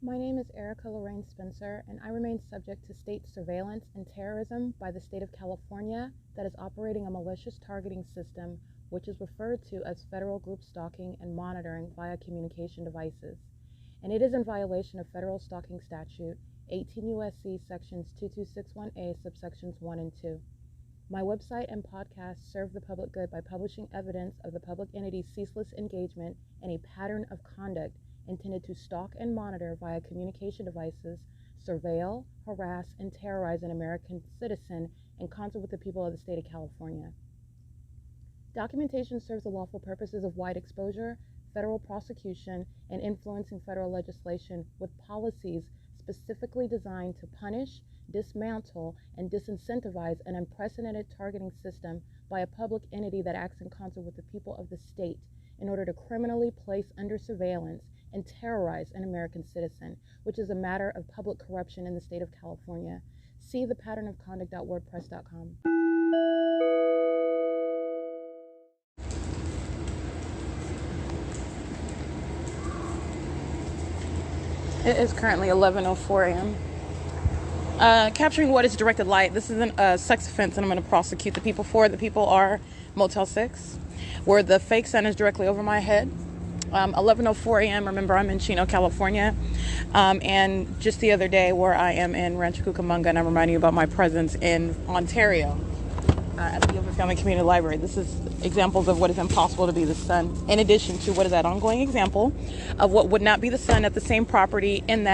My name is Erica Lorraine Spencer, and I remain subject to state surveillance and terrorism by the state of California that is operating a malicious targeting system which is referred to as federal group stalking and monitoring via communication devices. And it is in violation of federal stalking statute 18 U.S.C. sections 2261A subsections 1 and 2. My website and podcast serve the public good by publishing evidence of the public entity's ceaseless engagement in a pattern of conduct intended to stalk and monitor via communication devices, surveil, harass, and terrorize an American citizen in concert with the people of the state of California. Documentation serves the lawful purposes of wide exposure, federal prosecution, and influencing federal legislation with policies specifically designed to punish, dismantle, and disincentivize an unprecedented targeting system by a public entity that acts in concert with the people of the state in order to criminally place under surveillance and terrorize an American citizen, which is a matter of public corruption in the state of California. See thepatternofconduct.wordpress.com. It is currently 11:04 a.m. Capturing what is directed light. This is a sex offense, and I'm going to prosecute the people for it. The people are Motel 6, where the fake sun is directly over my head. 11:04 a.m. Remember, I'm in Chino, California, and just the other day where I am in Rancho Cucamonga, and I'm reminding you about my presence in Ontario at the U.S.C. Family Community Library. This is examples of what is impossible to be the sun, in addition to what is that ongoing example of what would not be the sun at the same property in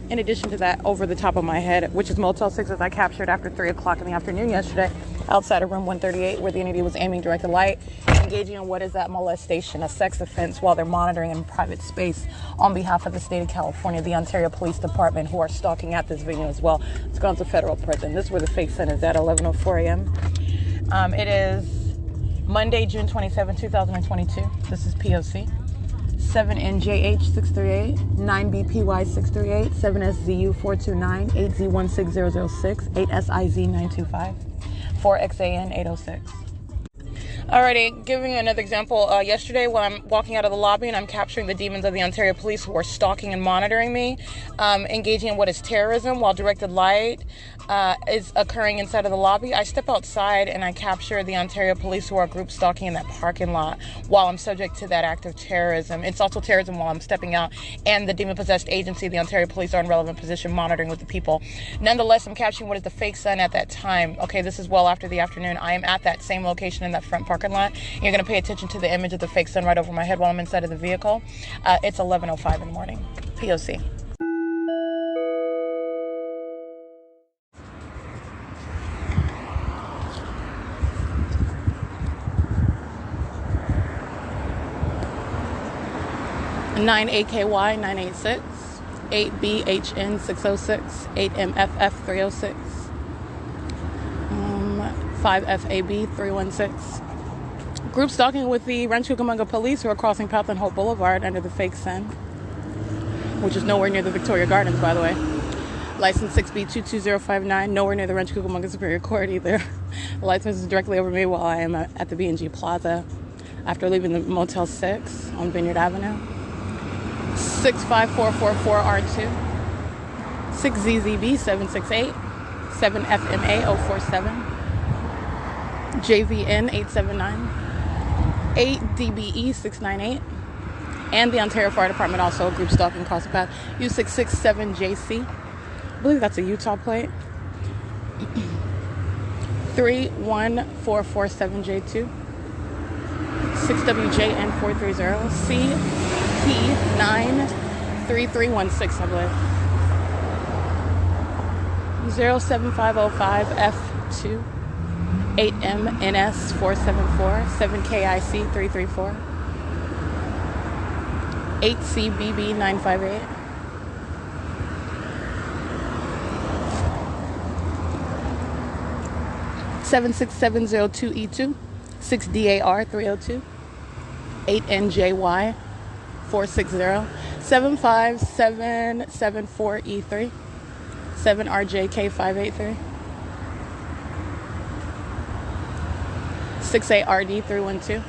addition to that over the top of my head, which is Motel 6, as I captured after 3 o'clock in the afternoon yesterday outside of room 138, where the entity was aiming directed light, engaging in what is that molestation, a sex offense, while they're monitoring in private space on behalf of the state of California, the Ontario Police Department, who are stalking at this venue as well. It's gone to federal prison. This is where the fake sun is at 11:04 a.m. It is Monday, June 27, 2022. This is P.O.C. 7NJH638, 9BPY638, 7SZU429, 8Z16006, 8SIZ925, 4XAN806. Alrighty, giving you another example. Yesterday, when I'm walking out of the lobby and I'm capturing the demons of the Ontario Police who are stalking and monitoring me, engaging in what is terrorism while directed light is occurring inside of the lobby, I step outside and I capture the Ontario Police who are group stalking in that parking lot while I'm subject to that act of terrorism. It's also terrorism while I'm stepping out, and the demon-possessed agency, the Ontario Police, are in relevant position monitoring with the people. Nonetheless, I'm capturing what is the fake sun at that time. Okay, this is well after the afternoon. I am at that same location in that front parking lot. You're going to pay attention to the image of the fake sun right over my head while I'm inside of the vehicle. It's 11:05 in the morning. P.O.C. Nine AKY 986, 8BHN 606, 8MFF 306, 5FAB 316. Group stalking with the Rancho Cucamonga police who are crossing Path and Hope Boulevard under the fake sun, which is nowhere near the Victoria Gardens, by the way. License 6B22059, nowhere near the Rancho Cucamonga Superior Court either. The license is directly over me while I am at the B&G Plaza after leaving the Motel 6 on Vineyard Avenue. 65444R2, 6ZZB768, 7FMA047, JVN879, 8DBE698, and the Ontario Fire Department also group stalking across the path. U667JC, I believe that's a Utah plate. 31447J2, 6WJN430, CP93316, I believe. 07505F2, 8MNS474, 7KIC334, 8CBB958, 76702E2, 6DAR302, 8NJY460, 75774E3, 7RJK583, 6ARD312,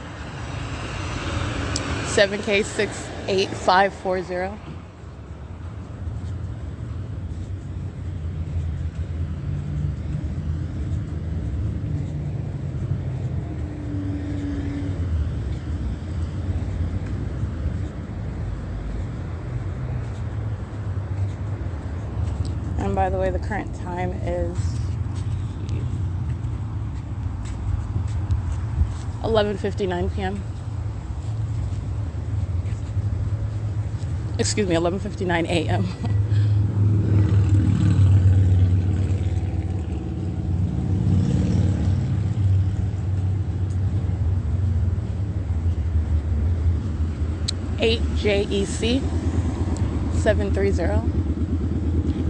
7K68540, And by the way, the current time is 11:59 p.m. Excuse me, 11:59 a.m. JEC 730,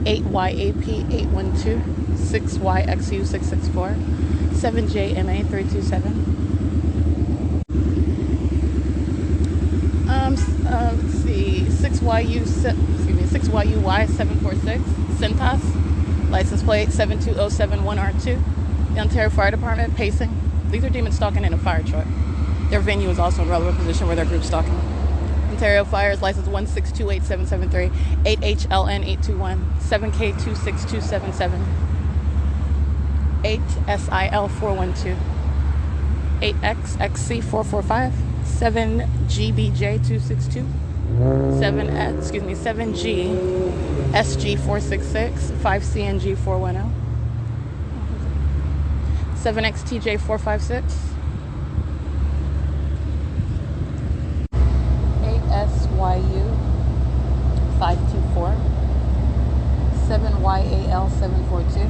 8YAP 812, 6YXU 664, 7JMA 327. Let's see, 6YUY 746, Centas, license plate 72071R2. The Ontario Fire Department, pacing. These are demons stalking in a fire truck. Their venue is also in relevant position where their group stalking. Ontario Fires, license 1628773, 8HLN821, 7K26277, 8SIL412, 8XXC445, 7GBJ262, 7GSG466, 5CNG410, 7XTJ456, SYU 524, 7YAL 742,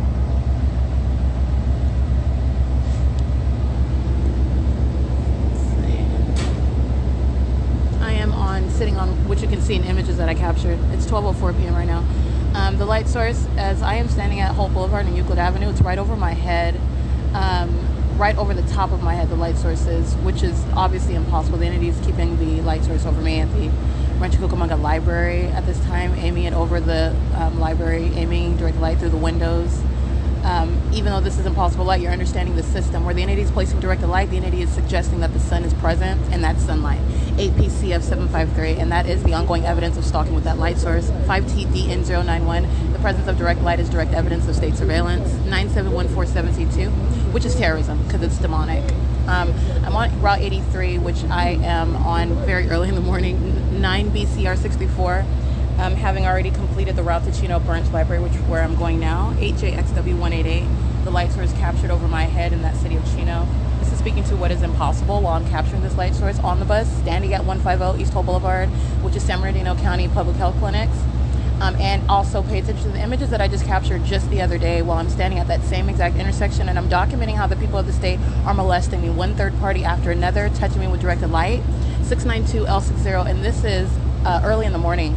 I am sitting on, which you can see in images that I captured. It's 12:04 p.m. right now. The light source, as I am standing at Holt Boulevard and Euclid Avenue, it's right over my head. Right over the top of my head, the light source is, which is obviously impossible. The entity is keeping the light source over me at the Rancho Cucamonga Library at this time, aiming it over the library, aiming direct light through the windows. Even though this is impossible light, you're understanding the system. Where the entity is placing directed light, the entity is suggesting that the sun is present, and that's sunlight. 8PCF753, and that is the ongoing evidence of stalking with that light source. 5TDN091, the presence of direct light is direct evidence of state surveillance. 97147C2, which is terrorism, because it's demonic. I'm on Route 83, which I am on very early in the morning, 9BCR64. Having already completed the route to Chino Branch Library, which is where I'm going now. 8JXW188, the light source captured over my head in that city of Chino. This is speaking to what is impossible while I'm capturing this light source on the bus, standing at 150 East Holt Boulevard, which is San Bernardino County Public Health Clinics. And also pay attention to the images that I just captured just the other day while I'm standing at that same exact intersection, and I'm documenting how the people of the state are molesting me, one third party after another, touching me with directed light. 692L60, and this is early in the morning,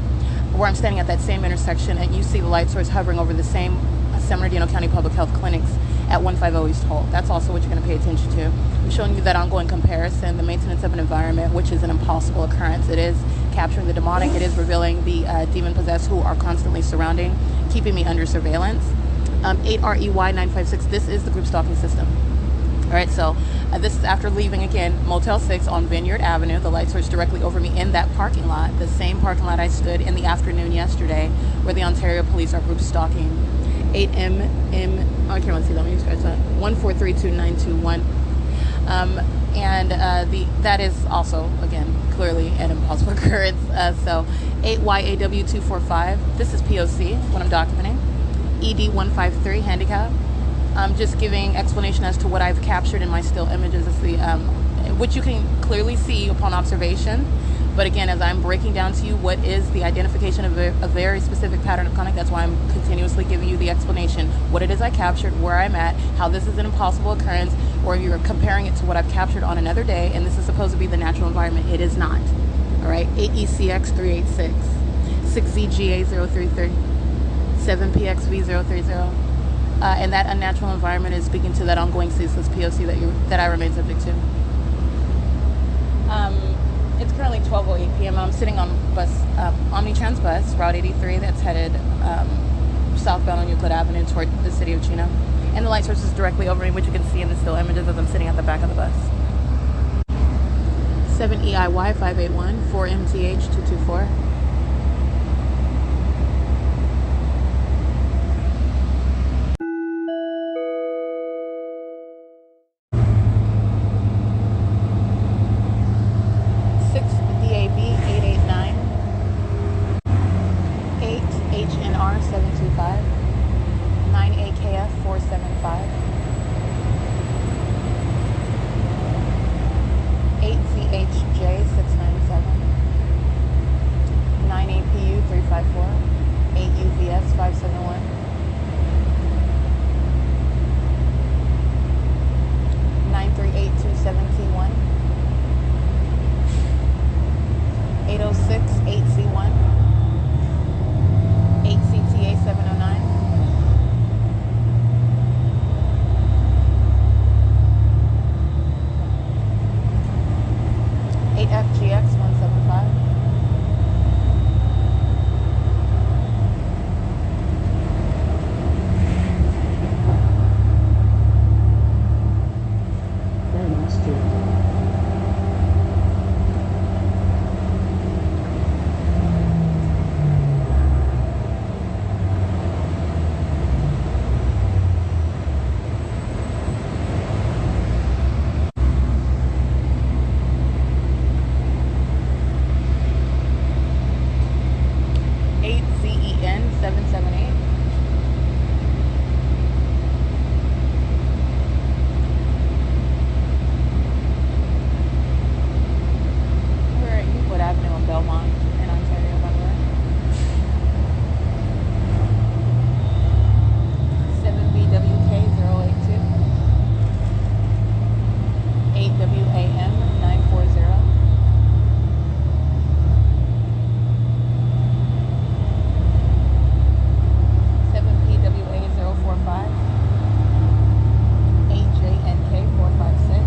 where I'm standing at that same intersection, and you see the light source hovering over the same San Bernardino County Public Health Clinics at 150 East Holt. That's also what you're going to pay attention to. I'm showing you that ongoing comparison, the maintenance of an environment, which is an impossible occurrence. It is capturing the demonic. It is revealing the demon-possessed who are constantly surrounding, keeping me under surveillance. 8REY956, this is the group stalking system. All right, so this is after leaving, again, Motel 6 on Vineyard Avenue. The light source directly over me in that parking lot, the same parking lot I stood in the afternoon yesterday, where the Ontario police are group stalking. 8M, oh, I can't really see that. Let me scratch that. 1432921. That is also, again, clearly an impossible occurrence. So 8YAW245, this is P.O.C, what I'm documenting. ED153, handicap. I'm just giving explanation as to what I've captured in my still images, is the which you can clearly see upon observation. But again, as I'm breaking down to you what is the identification of a very specific pattern of conduct, that's why I'm continuously giving you the explanation, what it is I captured, where I'm at, how this is an impossible occurrence, or you're comparing it to what I've captured on another day, and this is supposed to be the natural environment. It is not. All right, 8ECX386, 6ZGA033, 7PXV030. And that unnatural environment is speaking to that ongoing ceaseless P.O.C. that I remain subject to. It's currently 12:08 p.m. I'm sitting on bus, Omnitrans bus, Route 83, that's headed southbound on Euclid Avenue toward the city of Chino. And the light source is directly over me, which you can see in the still images as I'm sitting at the back of the bus. 7EIY581, 4MTH224. HNR 725, 8ZEN 778. We're at Euclid Avenue in Belmont in Ontario, by the way. 7BWK 082. 8WAM 940. 7PWA 045. 8JNK 456.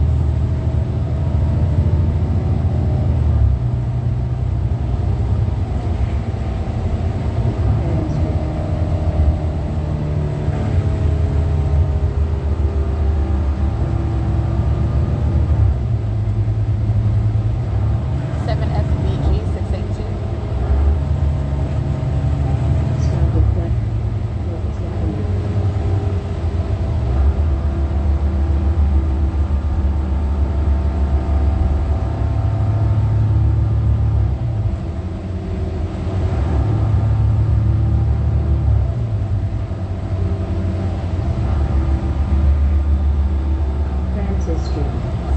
7FBG 682.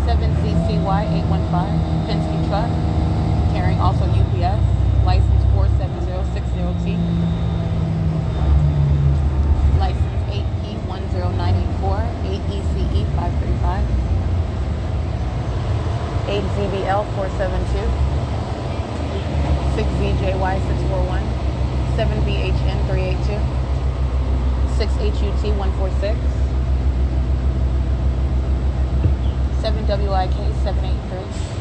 7CCY 815. Penske truck. Carrying also UPS. License 47060T. License 8P10984. 8ECE 535. 8ZBL 472. 6VJY 641. 7BHN 382. 6HUT 146. 7WIK 783.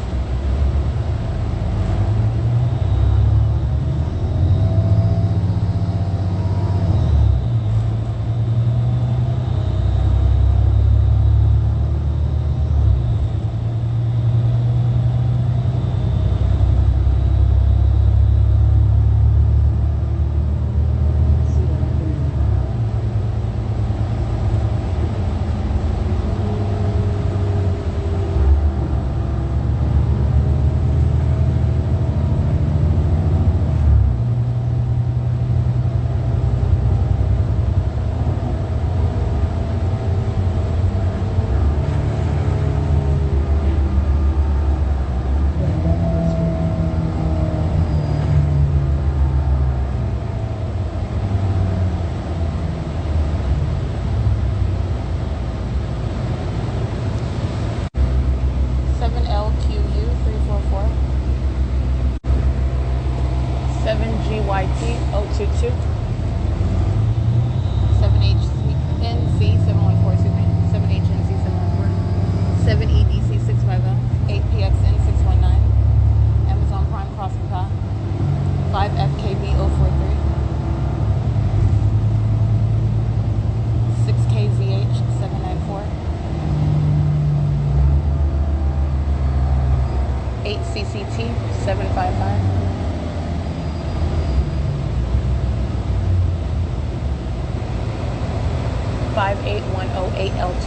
7LQU 344. 7GYT 022. 7HNC 714, 7HNC 714. 7EDC 650. 8PXN 619. Amazon Prime Crossing Path. 5FKB 043. 6KZH 794. 8CCT 755. 58108L2.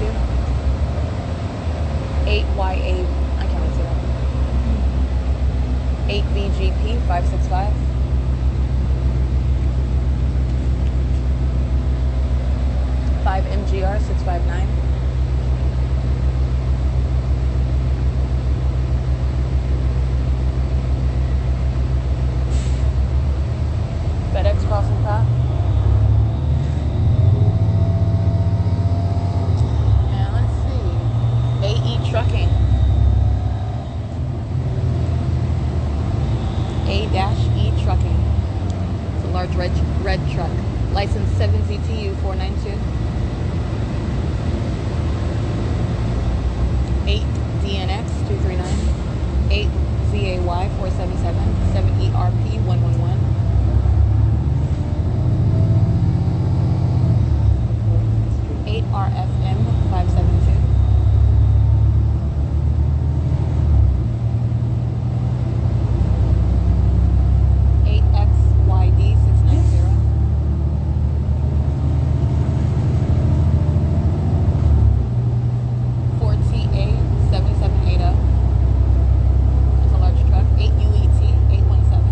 8YA, I can't even see that. 8VGP 565. 5MGR 659. 5FedEx Crossing Path. And let's see. AE Trucking. A-E Trucking. It's a large red truck. License 7ZTU 492. 8DNX 239. 8ZAY 477. 7ERP 111. 8RFM 572. 8XYD 690. 4TA 7780. That's a large truck. 8UET 817.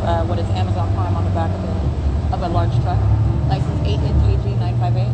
what is Amazon Prime on the back of a large truck. License 8NKG 958.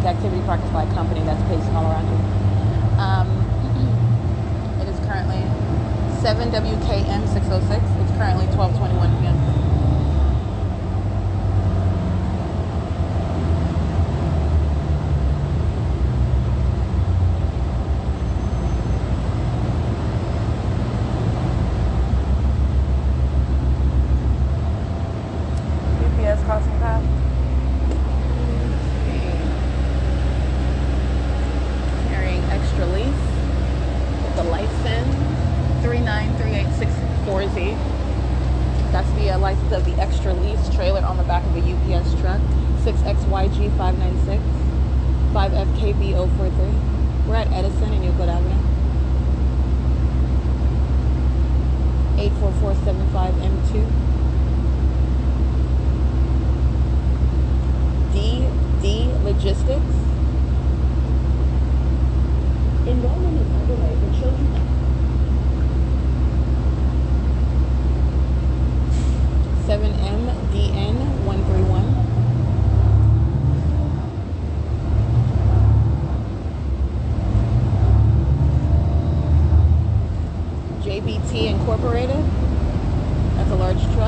Activity practiced by a company that's pacing all around you. It is currently 7 WKM 606. It's currently 12:21 p.m. UPS crossing path. License 3938640Z. That's the license of the extra lease trailer on the back of a UPS truck. 6XYG596 5FKB043. We're at Edison and Euclid Avenue. 84475M2. DD Logistics. Enrollment is underway for children. 7MDN131. JBT Incorporated. That's a large truck.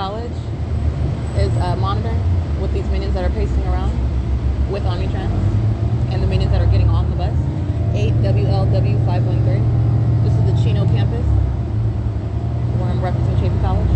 College is monitoring with these minions that are pacing around with Omnitrans and the minions that are getting on the bus. 8WLW513. This is the Chino campus where I'm referencing Chapin College.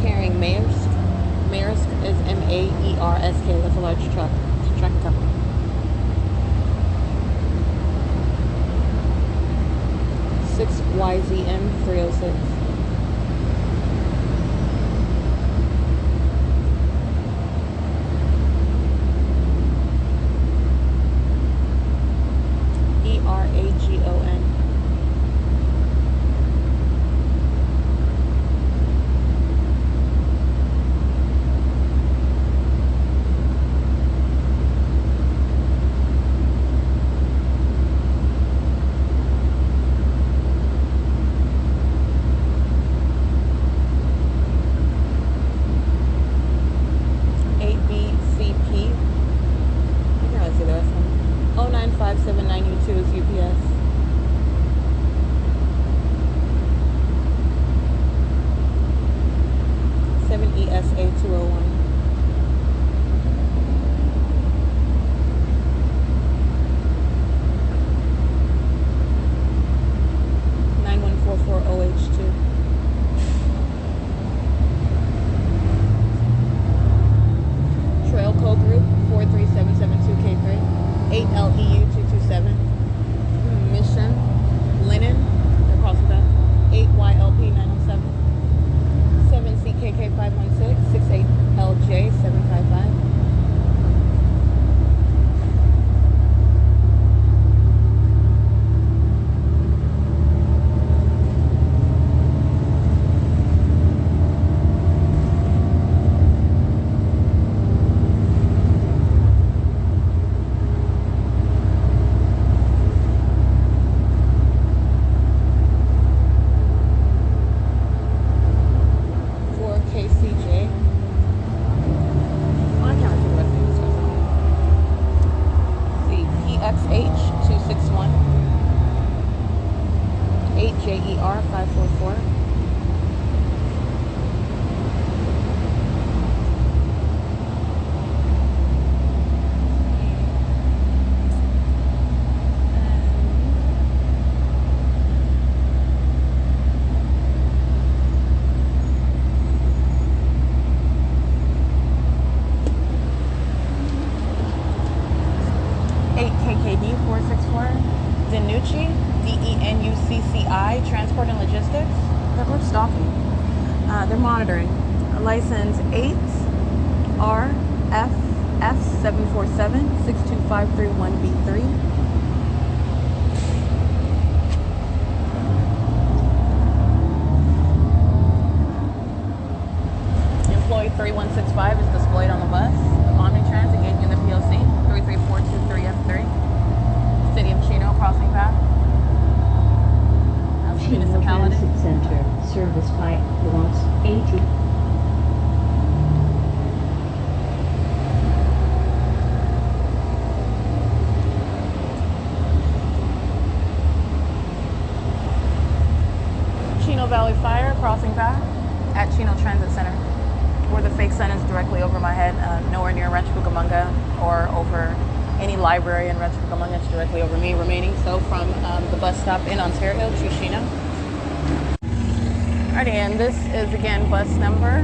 Carrying Maersk. Maersk is Maersk. That's a large truck. It's a trucking company. YZM 306. ERAGON. 464. Denucci, DENUCCI, Transport and Logistics. They're stalking. They're monitoring. License 8RFF747-62531B3. Employee 3165 is displayed on the bus. Omnitrans engaging in the P.O.C. 33423F3. City of Chino crossing path. Chino Municipality. Transit Center, serviced by Los 80. Chino Valley Fire crossing path at Chino Transit Center, where the fake sun is directly over my head, nowhere near Rancho Cucamonga or over any library in Rancho Cucamonga. It's directly over me, remaining so from the bus stop in Ontario to Chino. Alrighty, and this is again bus number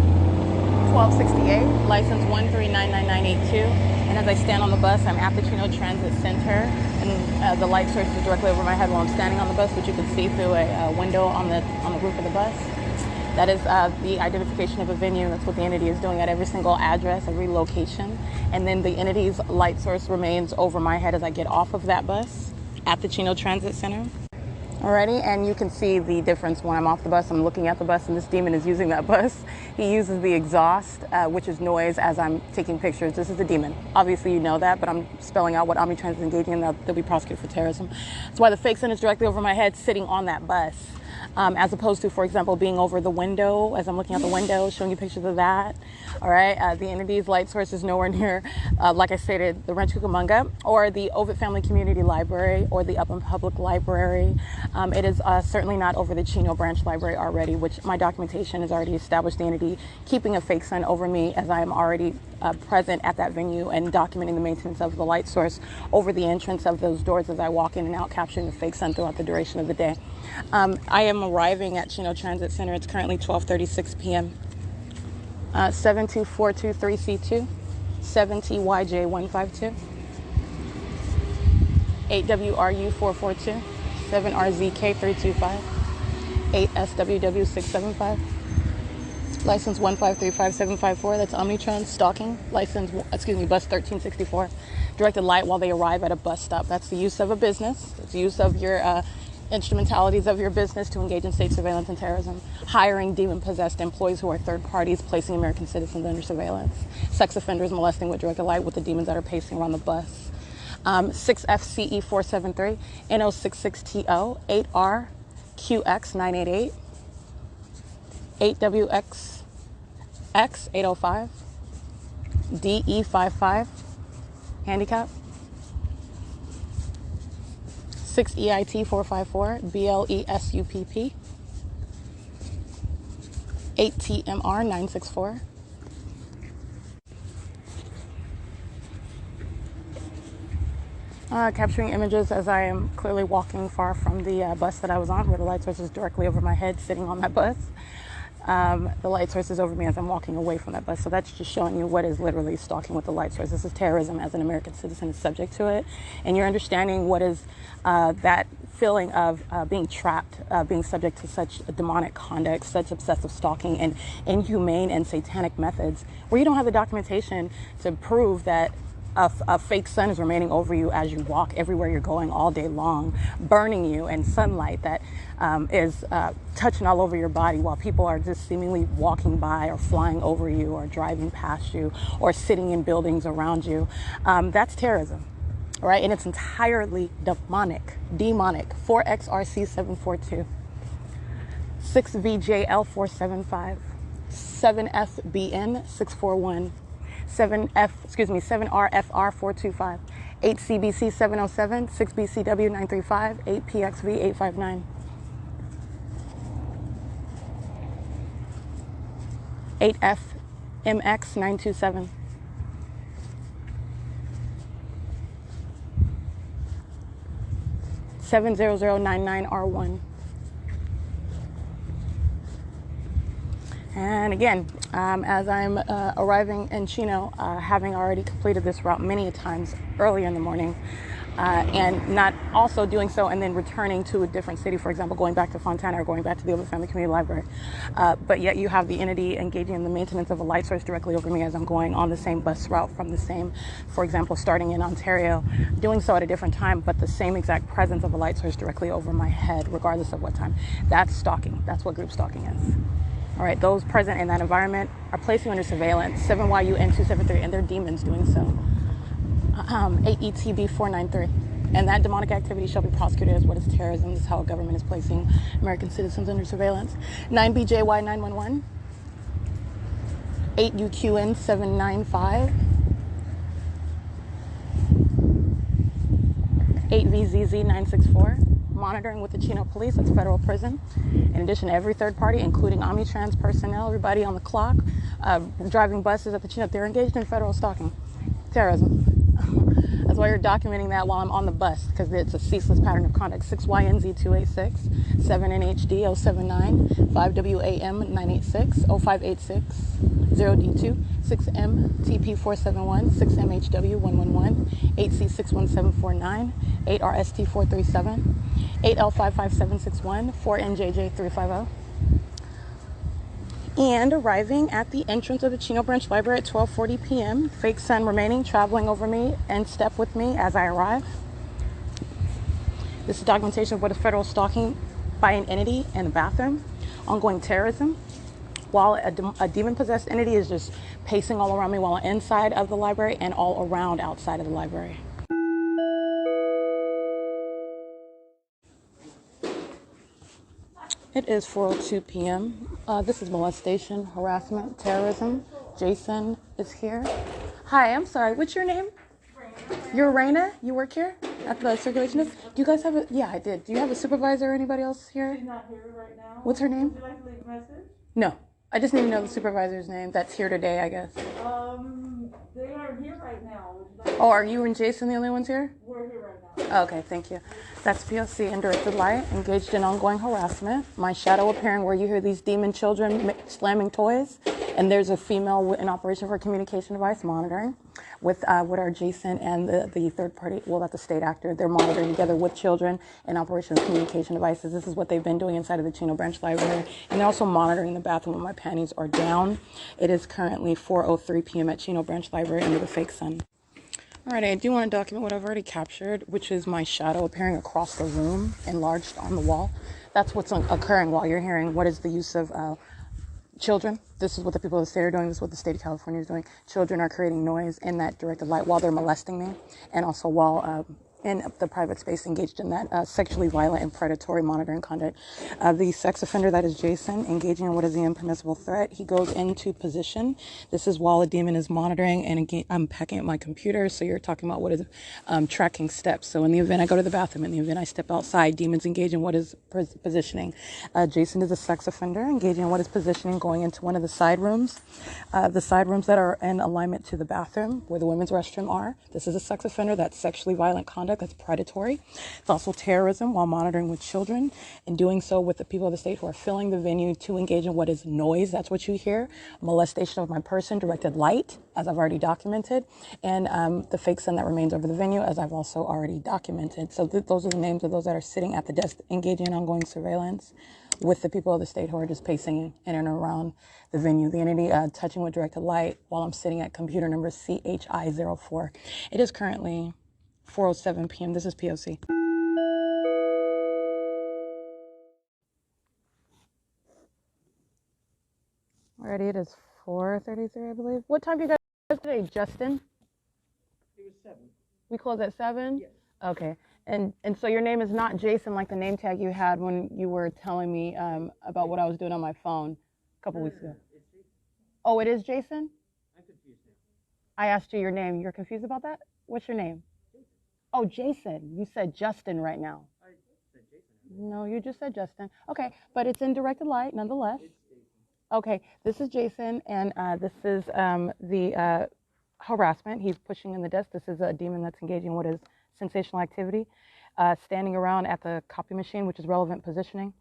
1268, license 1399982. And as I stand on the bus, I'm at the Chino Transit Center, and the light source is directly over my head while I'm standing on the bus, which you can see through a window on the roof of the bus. That is the identification of a venue. That's what the entity is doing at every single address, every location. And then the entity's light source remains over my head as I get off of that bus at the Chino Transit Center. Alrighty, and you can see the difference when I'm off the bus. I'm looking at the bus, and this demon is using that bus. He uses the exhaust, which is noise, as I'm taking pictures. This is the demon. Obviously, you know that, but I'm spelling out what Omnitrans is engaging in. They'll be prosecuted for terrorism. That's why the fake sun is directly over my head, sitting on that bus. As opposed to, for example, being over the window, as I'm looking out the window, showing you pictures of that. All right, the entity's light source is nowhere near, like I stated, the Rancho Cucamonga or the Ovid Family Community Library or the Upland Public Library. It is certainly not over the Chino Branch Library already, which my documentation has already established the entity keeping a fake sun over me, as I am already present at that venue and documenting the maintenance of the light source over the entrance of those doors as I walk in and out, capturing the fake sun throughout the duration of the day. I am arriving at Chino Transit Center. It's currently 12:36 p.m. 72423C2, 7TYJ152, 8WRU442, 7RZK325, 8SWW675, license 1535754. That's Omnitrans Stalking, license, bus 1364. Directed light while they arrive at a bus stop. That's the use of a business. It's the use of your instrumentalities of your business to engage in state surveillance and terrorism, hiring demon-possessed employees who are third parties, placing American citizens under surveillance, sex offenders molesting with directed light with the demons that are pacing around the bus. 6FCE473, NO66TO, 8RQX988, 8WXX805, DE55, handicap, 6EIT454, BLESUPP, 8TMR964. Capturing images as I am clearly walking far from the bus that I was on, where the light source is directly over my head, sitting on that bus. The light source is over me as I'm walking away from that bus. So that's just showing you what is literally stalking with the light source. This is terrorism as an American citizen is subject to it. And you're understanding what is that feeling of being trapped, being subject to such demonic conduct, such obsessive stalking and inhumane and satanic methods, where you don't have the documentation to prove that a fake sun is remaining over you as you walk everywhere you're going all day long, burning you, and sunlight that is touching all over your body while people are just seemingly walking by or flying over you or driving past you or sitting in buildings around you. That's terrorism, right? And it's entirely demonic. 4XRC742, 6VJL475, 7FBN641, 7RFR425, 8CBC707, 6BCW935, 8PXV859, 8FMX927, 70099R1, And again, as I'm arriving in Chino, having already completed this route many times earlier in the morning, and not also doing so and then returning to a different city, for example, going back to Fontana or going back to the Old Family Community Library. But yet you have the entity engaging in the maintenance of a light source directly over me as I'm going on the same bus route from the same, for example, starting in Ontario, doing so at a different time, but the same exact presence of a light source directly over my head, regardless of what time. That's stalking. That's what group stalking is. All right, those present in that environment are placing under surveillance, 7YUN273, and they're demons doing so. 8ETB 493. And that demonic activity shall be prosecuted as what is terrorism. This is how a government is placing American citizens under surveillance. 9BJY 911. 8UQN 795. 8VZZ 964. Monitoring with the Chino Police, that's federal prison. In addition to every third party, including Omnitrans personnel, everybody on the clock, driving buses at the Chino, they're engaged in federal stalking, terrorism. That's why you're documenting that while I'm on the bus, because it's a ceaseless pattern of conduct. 6YNZ286, 7NHD 079, 5WAM 986, 0586, 0D2, 6MTP471, 6MHW 111, 8C61749, 8RST437, 8L55761, 4NJJ350. And arriving at the entrance of the Chino Branch Library at 12:40 p.m. Fake sun remaining, traveling over me and step with me as I arrive. This is documentation of what is federal stalking by an entity in the bathroom, ongoing terrorism, while a demon-possessed entity is just pacing all around me while I'm inside of the library and all around outside of the library. It is 4:02 p.m. This is molestation, harassment, terrorism. Jason is here. Hi, I'm sorry. What's your name? Raina. You're Raina? You work here at the circulationist? Do you guys have a... Yeah, I did. Do you have a supervisor or anybody else here? She's not here right now. What's her name? Would you like to leave a message? No. I just need to know the supervisor's name that's here today, I guess. They aren't here right now. Would you like Oh, are you and Jason the only ones here? We're here right now. Okay, thank you. That's P.O.C. in directed light, engaged in ongoing harassment. My shadow appearing where you hear these demon children slamming toys. And there's a female in operation for communication device monitoring with our Jason and the third party, well, that's the state actor. They're monitoring together with children in operation of communication devices. This is what they've been doing inside of the Chino Branch Library. And they're also monitoring the bathroom when my panties are down. It is currently 4:03 p.m. at Chino Branch Library under the fake sun. All right, I do want to document what I've already captured, which is my shadow appearing across the room, enlarged on the wall. That's what's occurring while you're hearing what is the use of children. This is what the people of the state are doing. This is what the state of California is doing. Children are creating noise in that directed light while they're molesting me, and also while in the private space engaged in that sexually violent and predatory monitoring conduct. The sex offender, that is Jason, engaging in what is the impermissible threat. He goes into position. This is while a demon is monitoring, and again, I'm packing up my computer, so you're talking about what is tracking steps. So in the event I go to the bathroom, in the event I step outside, demons engage in what is positioning. Jason is a sex offender, engaging in what is positioning, going into one of the side rooms that are in alignment to the bathroom where the women's restroom are. This is a sex offender. That's sexually violent conduct. That's predatory. It's also terrorism while monitoring with children, and doing so with the people of the state who are filling the venue to engage in what is noise. That's what you hear. Molestation of my person, directed light, as I've already documented, and the fake sun that remains over the venue, as I've also already documented. So those are the names of those that are sitting at the desk engaging in ongoing surveillance with the people of the state who are just pacing in and around the venue. The entity touching with directed light while I'm sitting at computer number CHI04. It is currently 4:07 p.m. This is P.O.C. Alrighty, it is 4:33, I believe. What time do you guys close today, Justin? It was 7. We close at 7? Yes. Okay. And so your name is not Jason like the name tag you had when you were telling me about what I was doing on my phone a couple weeks ago. It's Jason. Oh, it is Jason? I'm confused now. I asked you your name. You're confused about that? What's your name? Jason. Oh, Jason. You said Justin right now. I said Jason. No, you just said Justin. Okay, but it's in directed light nonetheless. It's Jason. Okay, this is Jason, and this is the harassment. He's pushing in the desk. This is a demon that's engaging in what is sensational activity. standing around at the copy machine, which is relevant positioning,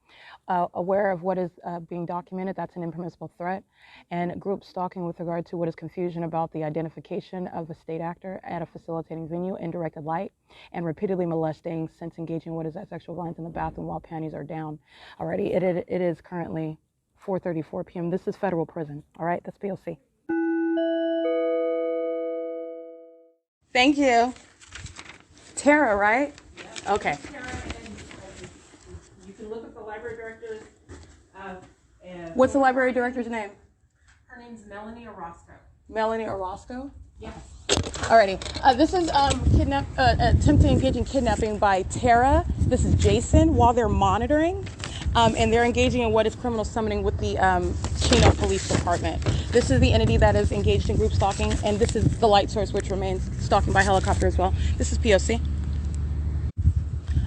aware of what is being documented, that's an impermissible threat, and group stalking with regard to what is confusion about the identification of a state actor at a facilitating venue in directed light, and repeatedly molesting since engaging in what is that sexual violence in the bathroom while panties are down. Alrighty, it is currently 4:34 p.m. This is federal prison. All right, that's P.O.C. Thank you. Tara, right? Yeah. Okay. Tara, and you can look up the library director. What's the library director's name? Her name's Melanie Orozco. Melanie Orozco? Yes. Alrighty. This is attempt to engage in kidnapping by Tara. This is Jason while they're monitoring. And they're engaging in what is criminal summoning with the Chino Police Department. This is the entity that is engaged in group stalking, and this is the light source, which remains stalking by helicopter as well. This is P.O.C.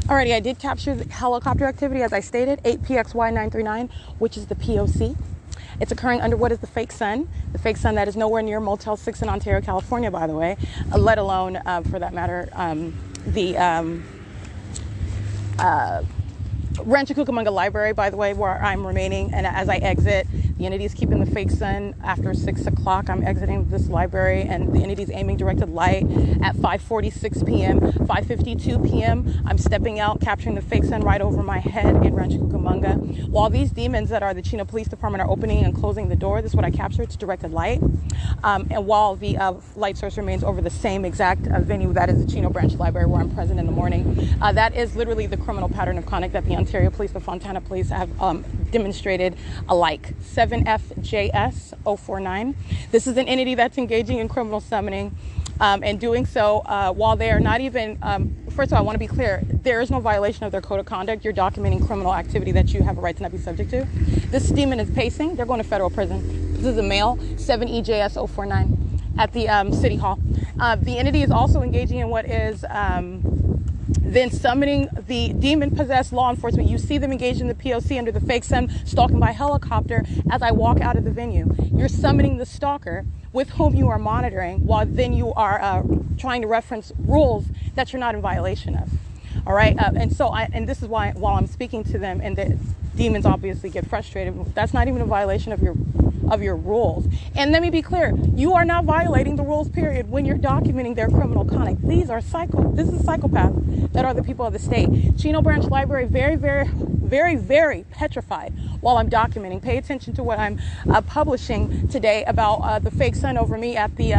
Alrighty, I did capture the helicopter activity, as I stated, 8PXY939, which is the P.O.C. It's occurring under what is the fake sun that is nowhere near Motel 6 in Ontario, California, by the way, let alone, for that matter, Rancho Cucamonga Library, by the way, where I'm remaining. And as I exit, the entity is keeping the fake sun after 6 o'clock. I'm exiting this library, and the entity is aiming directed light at 5:46 p.m. 5:52 p.m. I'm stepping out, capturing the fake sun right over my head in Rancho Cucamonga. While these demons that are the Chino Police Department are opening and closing the door, this is what I captured. It's directed light. And while the light source remains over the same exact venue, that is the Chino Branch Library where I'm present in the morning. That is literally the criminal pattern of conduct that the Ontario Police, the Fontana Police have demonstrated alike. 7FJS 049. This is an entity that's engaging in criminal summoning and doing so while they are not even, first of all, I want to be clear, there is no violation of their code of conduct. You're documenting criminal activity that you have a right to not be subject to. This demon is pacing. They're going to federal prison. This is a male, 7EJS 049 at the City Hall. The entity is also engaging in what is then summoning the demon-possessed law enforcement. You see them engaged in the P.O.C. under the fake sun, stalking by helicopter as I walk out of the venue. You're summoning the stalker with whom you are monitoring, while then you are trying to reference rules that you're not in violation of. All right, and this is why, while I'm speaking to them, and the demons obviously get frustrated, that's not even a violation of your rules. And let me be clear, you are not violating the rules, period, when you're documenting their criminal conduct. This is psychopaths that are the people of the state. Chino Branch Library, very, very, very, very petrified while I'm documenting. Pay attention to what I'm publishing today about the fake sun over me at the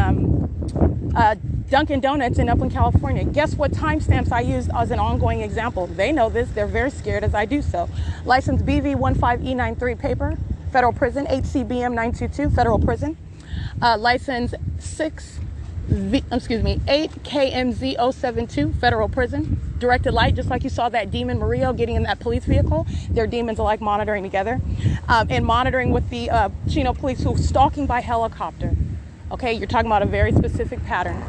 Dunkin' Donuts in Upland, California. Guess what timestamps I used as an ongoing example? They know this. They're very scared as I do so. License BV15E93 paper, federal prison. 8CBM922, federal prison. License 8KMZ072, federal prison. Directed light, just like you saw that demon Mario getting in that police vehicle. They're demons alike monitoring together. And monitoring with the Chino police who stalking by helicopter. Okay, you're talking about a very specific pattern.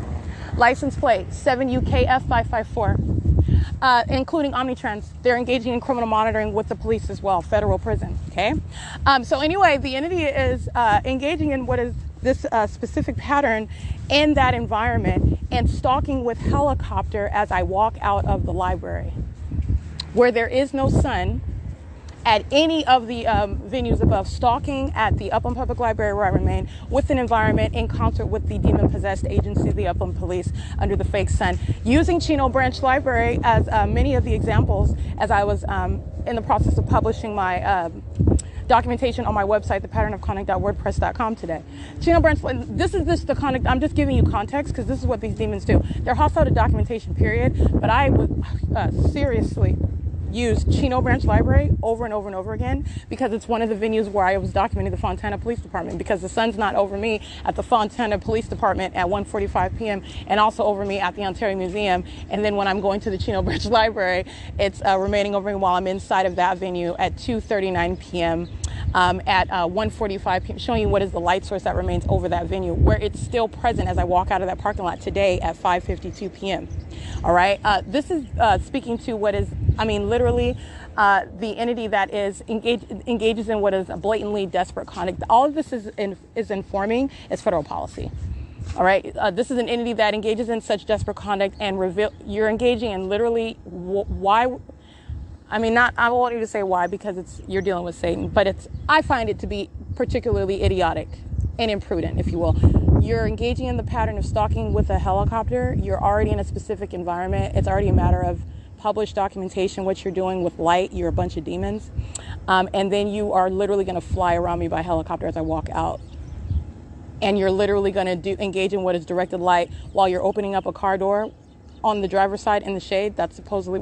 License plate 7UK-F554, including Omnitrans. They're engaging in criminal monitoring with the police as well, federal prison. Okay, so anyway, the entity is engaging in what is this specific pattern in that environment and stalking with helicopter as I walk out of the library, where there is no sun. At any of the venues above, stalking at the Upland Public Library where I remain, with an environment in concert with the demon-possessed agency, the Upland Police, under the fake sun. Using Chino Branch Library as many of the examples as I was in the process of publishing my documentation on my website, thepatternofconduct.wordpress.com today. Chino Branch, this the conduct, I'm just giving you context because this is what these demons do. They're hostile to documentation, period, but I would seriously use Chino Branch Library over and over and over again because it's one of the venues where I was documenting the Fontana Police Department, because the sun's not over me at the Fontana Police Department at 1:45 p.m. and also over me at the Ontario Museum. And then when I'm going to the Chino Branch Library, it's remaining over me while I'm inside of that venue at 2:39 p.m. At 1:45 p.m., showing you what is the light source that remains over that venue, where it's still present as I walk out of that parking lot today at 5:52 p.m. All right, this is speaking to what is, literally the entity that is engages in what is a blatantly desperate conduct. All of this is informing is federal policy. All right. This is an entity that engages in such desperate conduct and you're engaging in literally why. I mean, not, I won't even say why because you're dealing with Satan, but I find it to be particularly idiotic and imprudent, if you will. You're engaging in the pattern of stalking with a helicopter. You're already in a specific environment. It's already a matter of published documentation, what you're doing with light. You're a bunch of demons. And then you are literally going to fly around me by helicopter as I walk out. And you're literally going to engage in what is directed light while you're opening up a car door on the driver's side in the shade. That's supposedly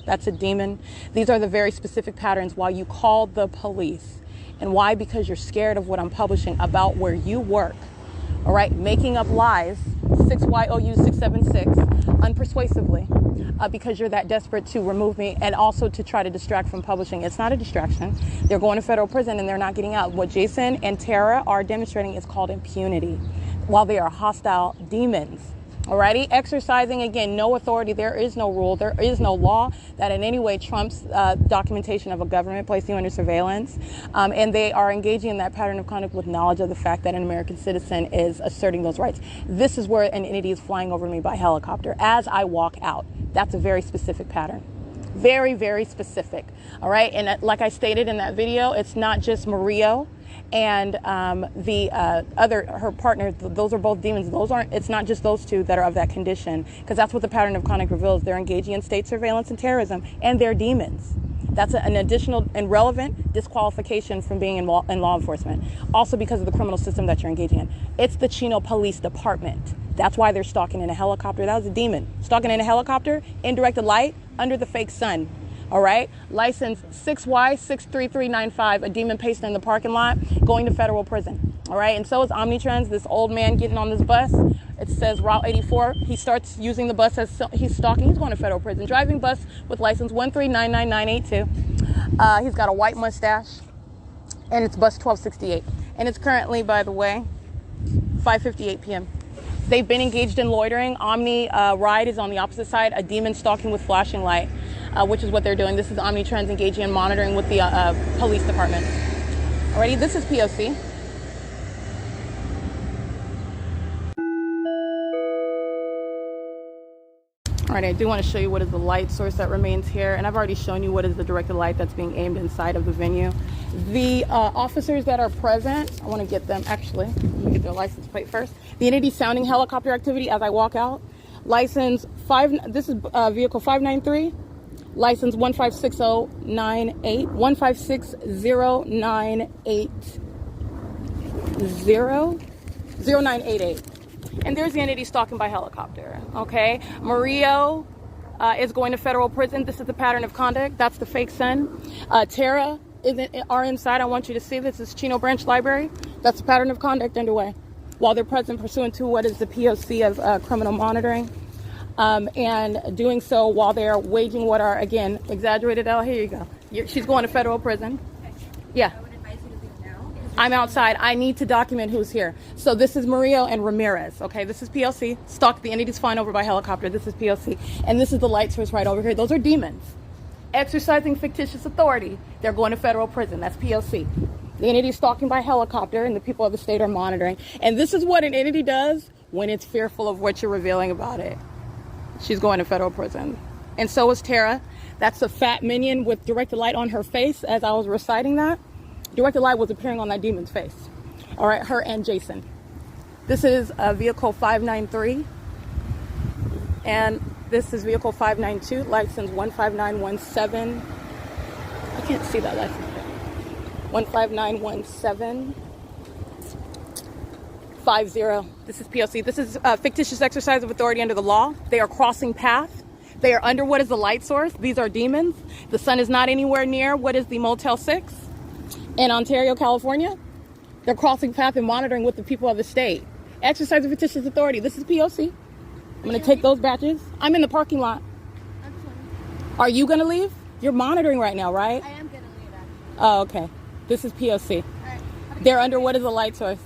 that's a demon. These are the very specific patterns while you call the police. And why? Because you're scared of what I'm publishing about where you work. All right, making up lies, 6YOU676, unpersuasively, because you're that desperate to remove me and also to try to distract from publishing. It's not a distraction. They're going to federal prison and they're not getting out. What Jason and Tara are demonstrating is called impunity, while they are hostile demons. Alrighty, exercising, again, no authority. There is no rule. There is no law that in any way trumps documentation of a government placing you under surveillance. And they are engaging in that pattern of conduct with knowledge of the fact that an American citizen is asserting those rights. This is where an entity is flying over me by helicopter as I walk out. That's a very specific pattern. Very, very specific. All right. And like I stated in that video, it's not just Mario and her partner. Those are both demons. It's not just those two that are of that condition, because that's what the pattern of conduct reveals. They're engaging in state surveillance and terrorism, and they're demons. That's an additional and relevant disqualification from being in law enforcement. Also because of the criminal system that you're engaging in. It's the Chino Police Department. That's why they're stalking in a helicopter. That was a demon. Stalking in a helicopter, indirected light, under the fake sun. All right. License 6Y63395, a demon pasted in the parking lot, going to federal prison. All right. And so is Omnitrends, this old man getting on this bus. It says Route 84. He starts using the bus as he's stalking. He's going to federal prison. Driving bus with license 1399982. He's got a white mustache, and it's bus 1268. And it's currently, by the way, 5:58 p.m. They've been engaged in loitering. Omni Ride is on the opposite side, a demon stalking with flashing light, which is what they're doing. This is Omnitrends engaging in monitoring with the police department. Alrighty, this is P.O.C. All right, I do want to show you what is the light source that remains here. And I've already shown you what is the directed light that's being aimed inside of the venue. The officers that are present, I want to get them, actually, let me get their license plate first. The entity sounding helicopter activity as I walk out. License 5, this is vehicle 593. License 1560980, 0988. And there's the entity stalking by helicopter, okay? Mario is going to federal prison. This is the pattern of conduct. That's the fake sun. Tara are inside. I want you to see this is Chino Branch Library. That's the pattern of conduct underway while they're present pursuant to what is the P.O.C. of criminal monitoring. And doing so while they're waging what are, again, exaggerated. Oh, here you go. She's going to federal prison. Yeah. I'm outside. I need to document who's here. So this is Mario and Ramirez. Okay, this is P.O.C. Stalk. The entity's flying over by helicopter. This is P.O.C. And this is the light source right over here. Those are demons exercising fictitious authority. They're going to federal prison. That's P.O.C. The entity is stalking by helicopter, and the people of the state are monitoring. And this is what an entity does when it's fearful of what you're revealing about it. She's going to federal prison. And so is Tara. That's a fat minion with directed light on her face as I was reciting that. Directed light was appearing on that demon's face. All right, her and Jason. This is vehicle 593. And this is vehicle 592, license 15917. I can't see that license plate. 15917. 50. This is P.O.C. This is fictitious exercise of authority under the law. They are crossing path. They are under what is the light source. These are demons. The sun is not anywhere near what is the Motel 6 in Ontario, California. They're crossing path and monitoring with the people of the state. Exercise of fictitious authority. This is P.O.C. I'm going to take those badges. I'm in the parking lot. Are you going to leave? You're monitoring right now, right? I am going to leave, actually. Oh, okay. This is P.O.C. All right. They're under what is the light source?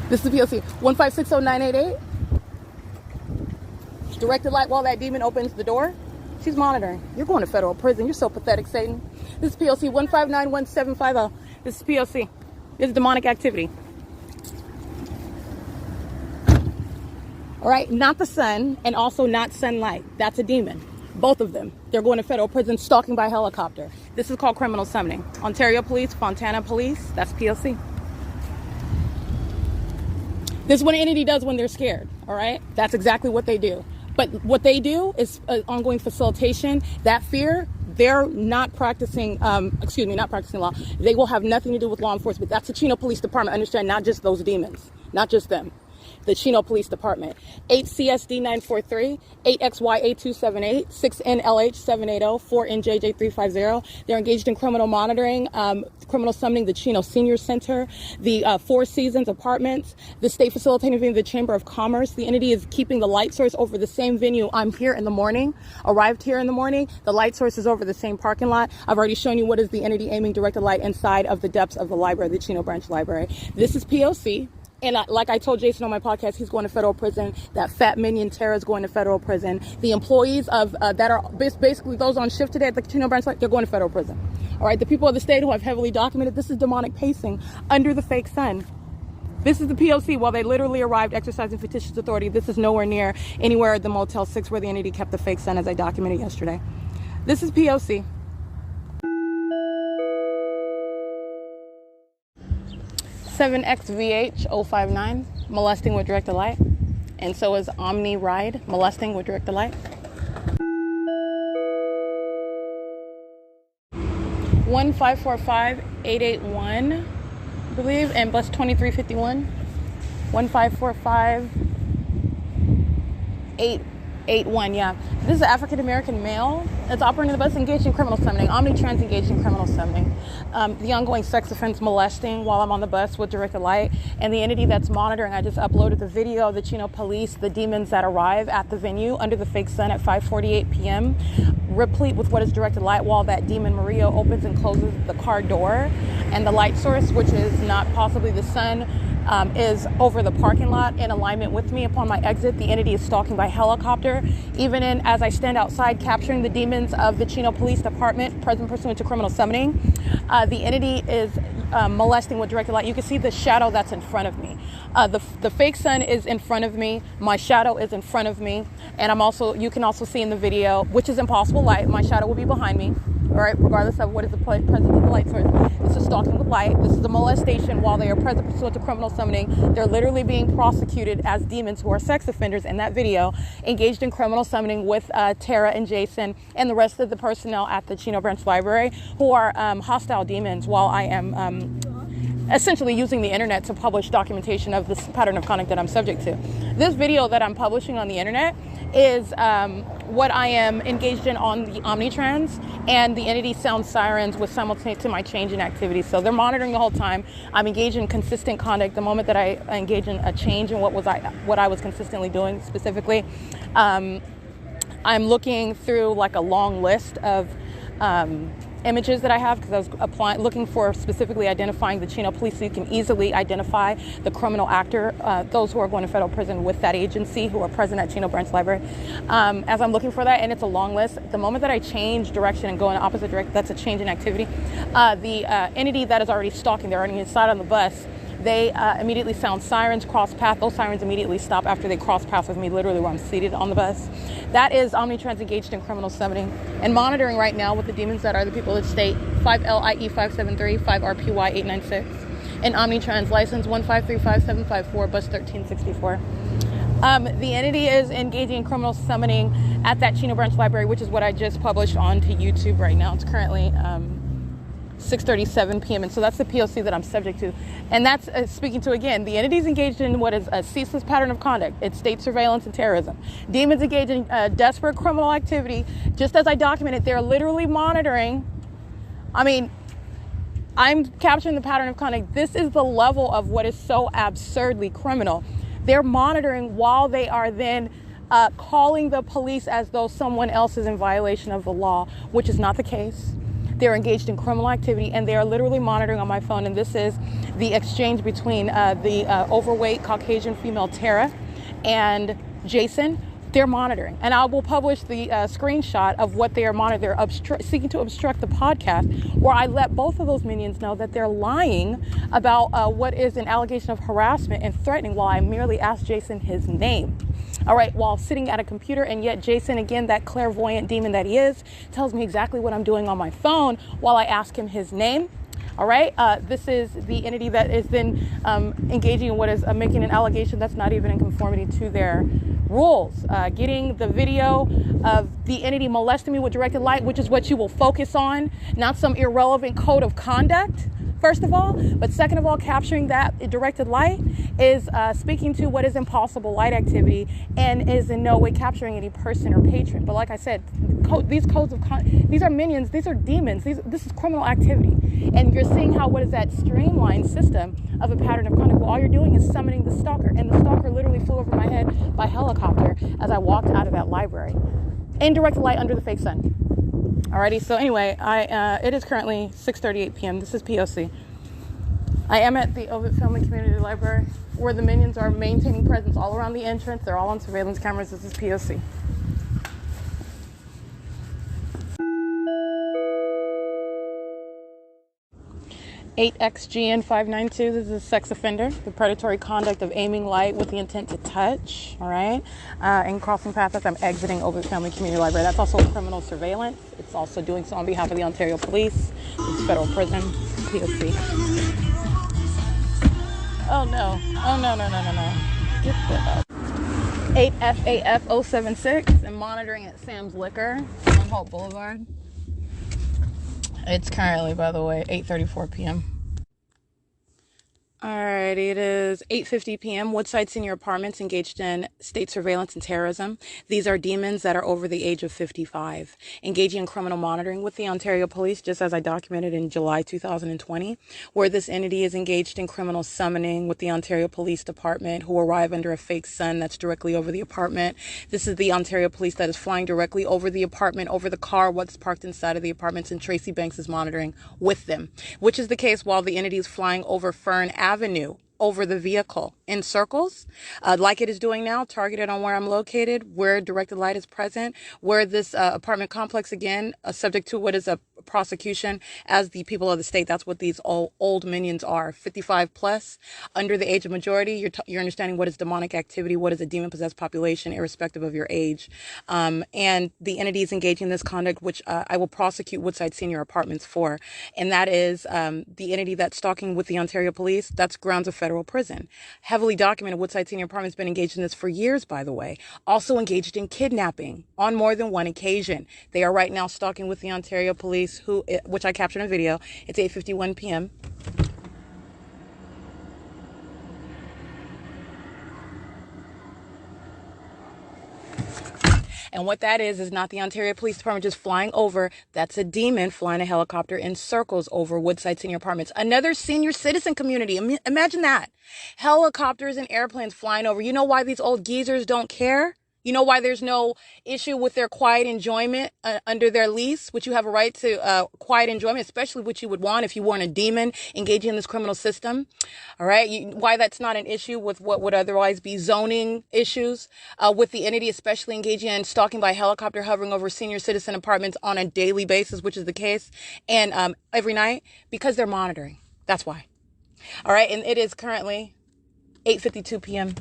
This is P.O.C. 1560988. Directed light while that demon opens the door. She's monitoring. You're going to federal prison. You're so pathetic, Satan. This is P.O.C. 1591750. This is P.O.C. This is demonic activity. All right, not the sun, and also not sunlight. That's a demon. Both of them. They're going to federal prison, stalking by helicopter. This is called criminal summoning. Ontario Police, Fontana Police, that's P.O.C. This is what an entity does when they're scared, all right? That's exactly what they do. But what they do is ongoing facilitation. That fear, they're not practicing, not practicing law. They will have nothing to do with law enforcement. That's the Chino Police Department. Understand, not just those demons, not just them. The Chino Police Department. 8CSD943, 8XYA278, 6NLH780, 4NJJ350. They're engaged in criminal monitoring, criminal summoning, the Chino Senior Center, the Four Seasons Apartments, the state facilitating venue, the Chamber of Commerce. The entity is keeping the light source over the same venue. I'm here in the morning, arrived here in the morning. The light source is over the same parking lot. I've already shown you what is the entity aiming directed light inside of the depths of the library, the Chino Branch Library. This is P.O.C. And like I told Jason on my podcast, he's going to federal prison. That fat minion Tara is going to federal prison. The employees of that are basically those on shift today at the Chino Branch, they're going to federal prison. All right, the people of the state who have heavily documented this is demonic pacing under the fake sun. This is the P.O.C. while they literally arrived exercising fictitious authority. This is nowhere near anywhere at the Motel 6 where the entity kept the fake sun, as I documented yesterday. This is P.O.C. 7XVH059, molesting with directed light. And so is Omni Ride, molesting with directed light. 1545881, I believe, and bus 2351. 1545881, yeah. This is an African American male that's operating the bus engaged in criminal summoning. Omnitrans engaged in criminal summoning. The ongoing sex offense molesting while I'm on the bus with directed light, and the entity that's monitoring. I just uploaded the video of the Chino Police, the demons that arrive at the venue under the fake sun at 5:48 p.m. replete with what is directed light while that demon Maria opens and closes the car door, and the light source, which is not possibly the sun, is over the parking lot in alignment with me. Upon my exit, the entity is stalking by helicopter. Even as I stand outside capturing the demons of the Chino Police Department, present pursuant to criminal summoning, the entity is molesting with directed light. You can see the shadow that's in front of me. The fake sun is in front of me. My shadow is in front of me. And you can also see in the video, which is impossible light, my shadow will be behind me. All right, regardless of what is the presence of the light source. This is stalking with light. This is a molestation while they are present pursuant to criminal summoning. They're literally being prosecuted as demons who are sex offenders in that video, engaged in criminal summoning with Tara and Jason and the rest of the personnel at the Chino Branch Library who are hostile demons while I am essentially using the internet to publish documentation of this pattern of conduct that I'm subject to. This video that I'm publishing on the internet is what I am engaged in on the Omnitrans, and the entity sounds sirens with simultaneous to my change in activity. So they're monitoring the whole time. I'm engaged in consistent conduct. The moment that I engage in a change in what I was consistently doing specifically, I'm looking through like a long list of images that I have because I was looking for specifically identifying the Chino Police so you can easily identify the criminal actor, those who are going to federal prison with that agency who are present at Chino Branch Library. As I'm looking for that, and it's a long list, the moment that I change direction and go in the opposite direction, that's a change in activity. The entity that is already stalking, they're already inside on the bus, they immediately sound sirens, cross path. Those sirens immediately stop after they cross paths with me, literally where I'm seated on the bus. That is Omnitrans engaged in criminal summoning and monitoring right now with the demons that are the people of the state, 5LIE573, 5RPY896, and Omnitrans license 1535754, bus 1364. The entity is engaging in criminal summoning at that Chino Branch Library, which is what I just published onto YouTube right now. It's currently 6:37 p.m. And so that's the P.O.C. that I'm subject to. And that's speaking to, again, the entities engaged in what is a ceaseless pattern of conduct. It's state surveillance and terrorism. Demons engaged in desperate criminal activity. Just as I documented, they're literally monitoring. I mean, I'm capturing the pattern of conduct. This is the level of what is so absurdly criminal. They're monitoring while they are then calling the police as though someone else is in violation of the law, which is not the case. They're engaged in criminal activity, and they are literally monitoring on my phone. And this is the exchange between the overweight Caucasian female Tara and Jason. They're monitoring. And I will publish the screenshot of what they are monitoring. They're seeking to obstruct the podcast, where I let both of those minions know that they're lying about what is an allegation of harassment and threatening while I merely asked Jason his name. all right, while sitting at a computer, and yet Jason, again, that clairvoyant demon that he is, tells me exactly what I'm doing on my phone while I ask him his name. All right, this is the entity that is then engaging in what is making an allegation that's not even in conformity to their rules. Getting the video of the entity molesting me with directed light, which is what you will focus on, not some irrelevant code of conduct, first of all. But second of all, capturing that directed light is speaking to what is impossible light activity and is in no way capturing any person or patron. But like I said, these codes of these are minions, these are demons, this is criminal activity. And you're seeing how what is that streamlined system of a pattern of conduct. Well, all you're doing is summoning the stalker, and the stalker literally flew over my head by helicopter as I walked out of that library in direct light under the fake sun. Alrighty, so anyway, it is currently 6:38 p.m. This is P.O.C. I am at the Ovid Family Community Library, where the minions are maintaining presence all around the entrance. They're all on surveillance cameras. This is P.O.C. XGN 592. This is a sex offender. The predatory conduct of aiming light with the intent to touch. All right. And crossing paths as I'm exiting Ovid Family Community Library. That's also criminal surveillance. It's also doing so on behalf of the Ontario Police. It's federal prison. POC. Oh no. Oh no. Get that up. 8FAF 076 and monitoring at Sam's Liquor on Hope Boulevard. It's currently, by the way, 8:34 p.m. Alrighty, it is 8:50 p.m. Woodside Senior Apartments engaged in state surveillance and terrorism. These are demons that are over the age of 55, engaging in criminal monitoring with the Ontario Police, just as I documented in July 2020, where this entity is engaged in criminal summoning with the Ontario Police Department, who arrive under a fake sun that's directly over the apartment. This is the Ontario Police that is flying directly over the apartment, over the car, what's parked inside of the apartments, and Tracy Banks is monitoring with them, which is the case while the entity is flying over Fern Avenue, over the vehicle in circles, like it is doing now, targeted on where I'm located, where directed light is present, where this apartment complex, again, subject to what is a prosecution as the people of the state. That's what these old minions are, 55 plus, under the age of majority. You're understanding what is demonic activity, what is a demon-possessed population, irrespective of your age. And the entities engaging in this conduct, which I will prosecute Woodside Senior Apartments for, and that is the entity that's stalking with the Ontario Police. That's grounds of federal prison. Heavily documented, Woodside Senior Apartments been engaged in this for years, by the way. Also engaged in kidnapping on more than one occasion. They are right now stalking with the Ontario Police, which I captured in a video. It's 8:51 p.m. And what that is not the Ontario Police Department just flying over. That's a demon flying a helicopter in circles over Woodside Senior Apartments. Another senior citizen community. Imagine that. Helicopters and airplanes flying over. You know why these old geezers don't care? You know why there's no issue with their quiet enjoyment under their lease, which you have a right to quiet enjoyment, especially what you would want if you weren't a demon engaging in this criminal system. All right. Why that's not an issue with what would otherwise be zoning issues with the entity, especially engaging in stalking by helicopter hovering over senior citizen apartments on a daily basis, which is the case, and every night, because they're monitoring. That's why. All right. And it is currently 8:52 p.m.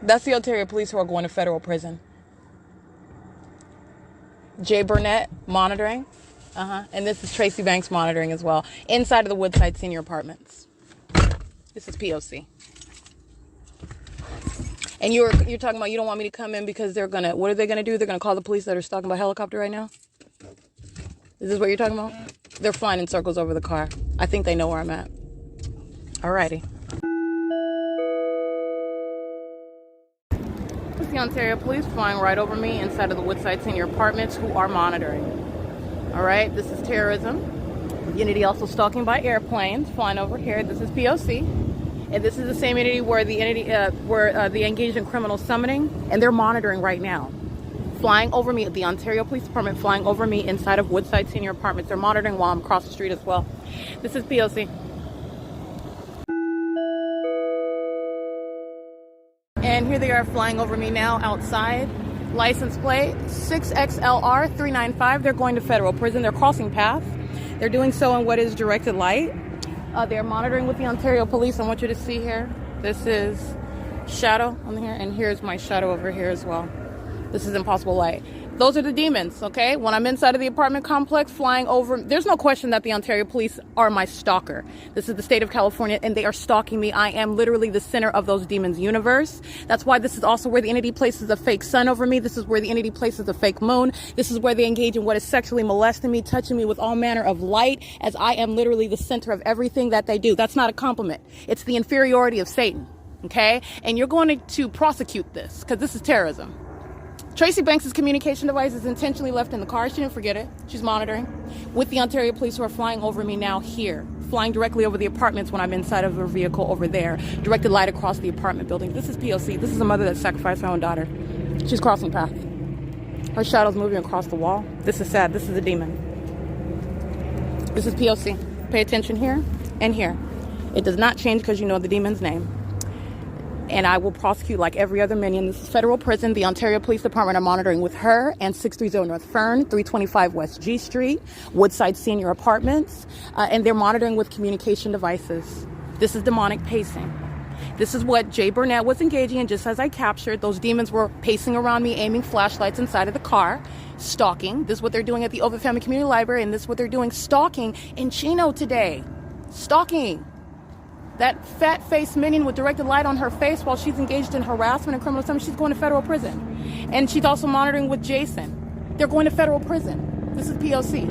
That's the Ontario Police who are going to federal prison. Jay Burnett monitoring. And this is Tracy Banks monitoring as well. Inside of the Woodside Senior Apartments. This is P.O.C. And you're talking about you don't want me to come in because they're gonna, what are they gonna do? They're gonna call the police that are stalking by helicopter right now? Is this what you're talking about? They're flying in circles over the car. I think they know where I'm at. Alrighty. The Ontario Police flying right over me inside of the Woodside Senior Apartments, who are monitoring. All right, this is terrorism. Unity also stalking by airplanes flying over here. This is P.O.C. And this is the same entity where the they engaged in criminal summoning, and they're monitoring right now. Flying over me, the Ontario Police Department flying over me inside of Woodside Senior Apartments. They're monitoring while I'm across the street as well. This is P.O.C. And here they are flying over me now outside. License plate 6XLR395. They're going to federal prison. They're crossing paths. They're doing so in what is directed light. They're monitoring with the Ontario Police. I want you to see here. This is shadow on here, and here's my shadow over here as well. This is impossible light. Those are the demons, okay? When I'm inside of the apartment complex flying over, there's no question that the Ontario police are my stalker. This is the state of California, and they are stalking me. I am literally the center of those demons' universe. That's why this is also where the entity places a fake sun over me. This is where the entity places a fake moon. This is where they engage in what is sexually molesting me, touching me with all manner of light, as I am literally the center of everything that they do. That's not a compliment. It's the inferiority of Satan, okay? And you're going to prosecute this, because this is terrorism. Tracy Banks' communication device is intentionally left in the car. She didn't forget it. She's monitoring with the Ontario police, who are flying over me now here, flying directly over the apartments when I'm inside of her vehicle over there, directed light across the apartment building. This is P.O.C. This is a mother that sacrificed her own daughter. She's crossing path. Her shadow's moving across the wall. This is sad. This is a demon. This is P.O.C. Pay attention here and here. It does not change because you know the demon's name. And I will prosecute like every other minion. This is federal prison. The Ontario Police Department are monitoring with her and 630 North Fern, 325 West G Street, Woodside Senior Apartments, and they're monitoring with communication devices. This is demonic pacing. This is what Jay Burnett was engaging in, just as I captured. Those demons were pacing around me, aiming flashlights inside of the car, stalking. This is what they're doing at the Ovid Family Community Library, and this is what they're doing stalking in Chino today. Stalking. That fat-faced minion with directed light on her face while she's engaged in harassment and criminal assault, she's going to federal prison. And she's also monitoring with Jason. They're going to federal prison. This is P.O.C.